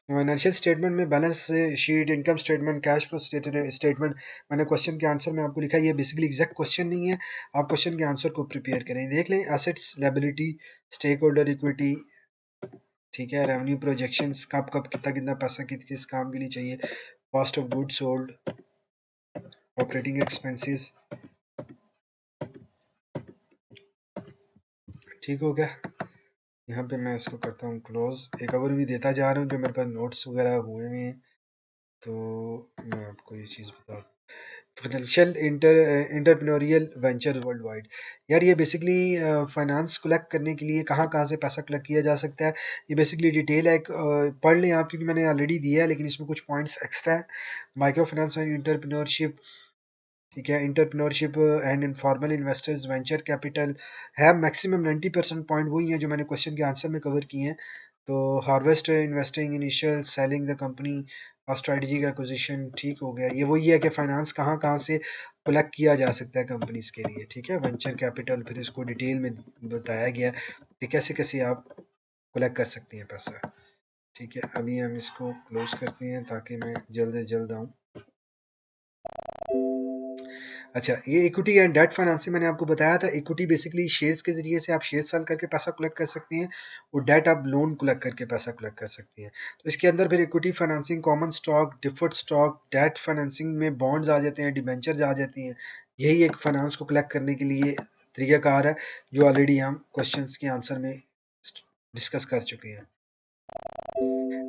A: financial statement में balance sheet, income statement, cash flow statement, मैंने क्वेश्चन के आंसर में आपको लिखा है, ये बेसिकली एग्जैक्ट क्वेश्चन नहीं है, आप क्वेश्चन के आंसर को प्रिपेयर करें। देख लें, assets, liability, stakeholder equity, ठीक है, रेवेन्यू प्रोजेक्शंस, कब कब कितना कितना पैसा किस किस काम के लिए चाहिए, cost of goods sold, operating expenses, ठीक हो गया। यहाँ पे मैं इसको करता हूँ क्लोज, एक ओवर भी देता जा रहा हूँ जो मेरे पास नोट्स वगैरह हुए हुए हैं, तो मैं आपको ये चीज़ बता दूँ। Financial entrepreneurial venture world wide, यार ये बेसिकली फाइनेंस कलेक्ट करने के लिए कहाँ कहाँ से पैसा कलेक्ट किया जा सकता है, ये बेसिकली डिटेल है, पढ़ लें आप, क्योंकि मैंने ऑलरेडी दिया है, लेकिन इसमें कुछ पॉइंट्स एक्स्ट्रा है। माइक्रो फाइनेंस एंड इंटरप्रेन्योरशिप, ठीक है, entrepreneurship and informal investors, venture capital है, मैक्सिमम 90% पॉइंट वही हैं जो मैंने क्वेश्चन के आंसर में कवर किए हैं। तो harvest, investing, initial, selling the company और स्ट्रेटजिक एक्विजिशन, ठीक हो गया। ये वही है कि फाइनेंस कहाँ कहाँ से कलेक्ट किया जा सकता है कंपनीज के लिए, ठीक है। वेंचर कैपिटल, फिर इसको डिटेल में बताया गया कि कैसे कैसे आप कलेक्ट कर सकते हैं पैसा, ठीक है। अभी हम इसको क्लोज करते हैं ताकि मैं जल्द से जल्द आऊँ। अच्छा, ये इक्विटी एंड डेट फाइनेंसिंग मैंने आपको बताया था। इक्विटी बेसिकली शेयर्स के जरिए से आप शेयर सेल करके पैसा कलेक्ट कर सकते हैं, और डेट आप लोन कलेक्ट करके पैसा कलेक्ट कर सकते हैं। तो इसके अंदर फिर equity financing, common stock, deferred stock, debt financing में बॉन्ड्स आ जाते हैं, डिबेंचर्स आ जाती हैं। यही एक फाइनेंस को कलेक्ट करने के लिए तरीकाकार है, जो ऑलरेडी हम क्वेश्चंस के आंसर में डिस्कस कर चुके हैं।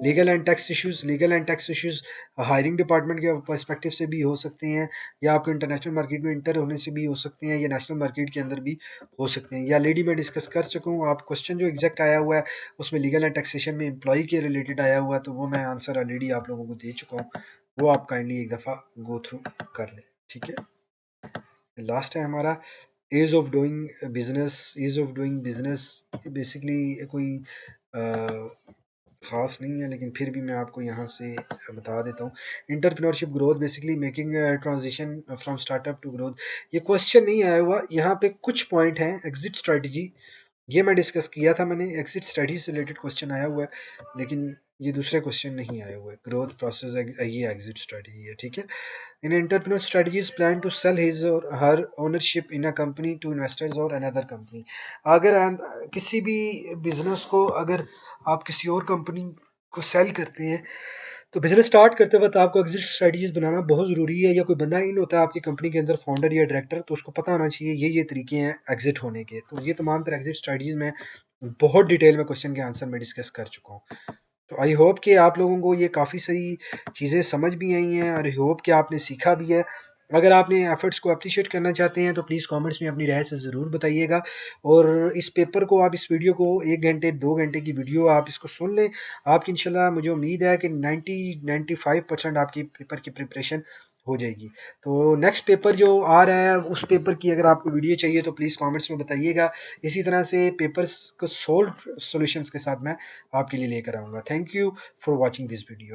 A: Legal and tax issues, legal and tax issues hiring department के पर्सपेक्टिव से भी हो सकते हैं, या आपको इंटरनेशनल मार्केट में इंटर होने से भी हो सकते हैं, या नेशनल मार्केट के अंदर भी हो सकते हैं। या ऑलरेडी मैं डिस्कस कर चुका हूँ, आप क्वेश्चन जो एग्जैक्ट आया हुआ है उसमें लीगल एंड टैक्सेशन में एम्प्लॉय के रिलेटेड आया हुआ है, तो वो मैं आंसर ऑलरेडी आप लोगों को दे चुका हूँ, वो आप काइंडली एक दफ़ा गो थ्रू कर लें, ठीक है। लास्ट है हमारा ease of doing business. Ease of doing business basically कोई खास नहीं है, लेकिन फिर भी मैं आपको यहाँ से बता देता हूँ। Entrepreneurship growth, basically making transition from startup to growth, ये क्वेश्चन नहीं आया हुआ, यहाँ पे कुछ पॉइंट हैं। एग्जिट स्ट्रेटजी, ये मैं डिस्कस किया था, मैंने एग्जिट स्ट्रेटजी से रिलेटेड क्वेश्चन आया हुआ है, लेकिन ये दूसरे क्वेश्चन नहीं आए हुए। ग्रोथ प्रोसेस, ये एग्जिट स्ट्रेटजी है, ठीक है। In entrepreneur strategies plan to sell his और her ownership in a company to investors और अनदर कंपनी, अगर किसी भी बिजनेस को अगर आप किसी और कंपनी को सेल करते हैं, तो बिजनेस स्टार्ट करते वक्त आपको एग्जिट स्ट्रेटजीज बनाना बहुत ज़रूरी है। या कोई बंदा इन होता है आपकी कंपनी के अंदर फाउंडर या डायरेक्टर, तो उसको पता होना चाहिए ये तरीके हैं एग्जिट होने के। तो ये तमाम तरह एग्जिट स्ट्रेटजीज में बहुत डिटेल में क्वेश्चन के आंसर में डिस्कस कर चुका हूँ। तो आई होप कि आप लोगों को ये काफ़ी सही चीज़ें समझ भी आई हैं और आई होप कि आपने सीखा भी है। अगर आपने एफर्ट्स को अप्रिशिएट करना चाहते हैं तो प्लीज़ कमेंट्स में अपनी राय से ज़रूर बताइएगा। और इस पेपर को आप, इस वीडियो को 1 घंटे 2 घंटे की वीडियो आप इसको सुन लें। आपकी इंशाल्लाह मुझे उम्मीद है कि 90-95% आपकी पेपर की प्रिपरेशन हो जाएगी। तो नेक्स्ट पेपर जो आ रहा है उस पेपर की अगर आपको वीडियो चाहिए तो प्लीज़ कमेंट्स में बताइएगा। इसी तरह से पेपर्स को सोल्व सॉल्यूशंस के साथ मैं आपके लिए लेकर आऊँगा। Thank you for watching this video.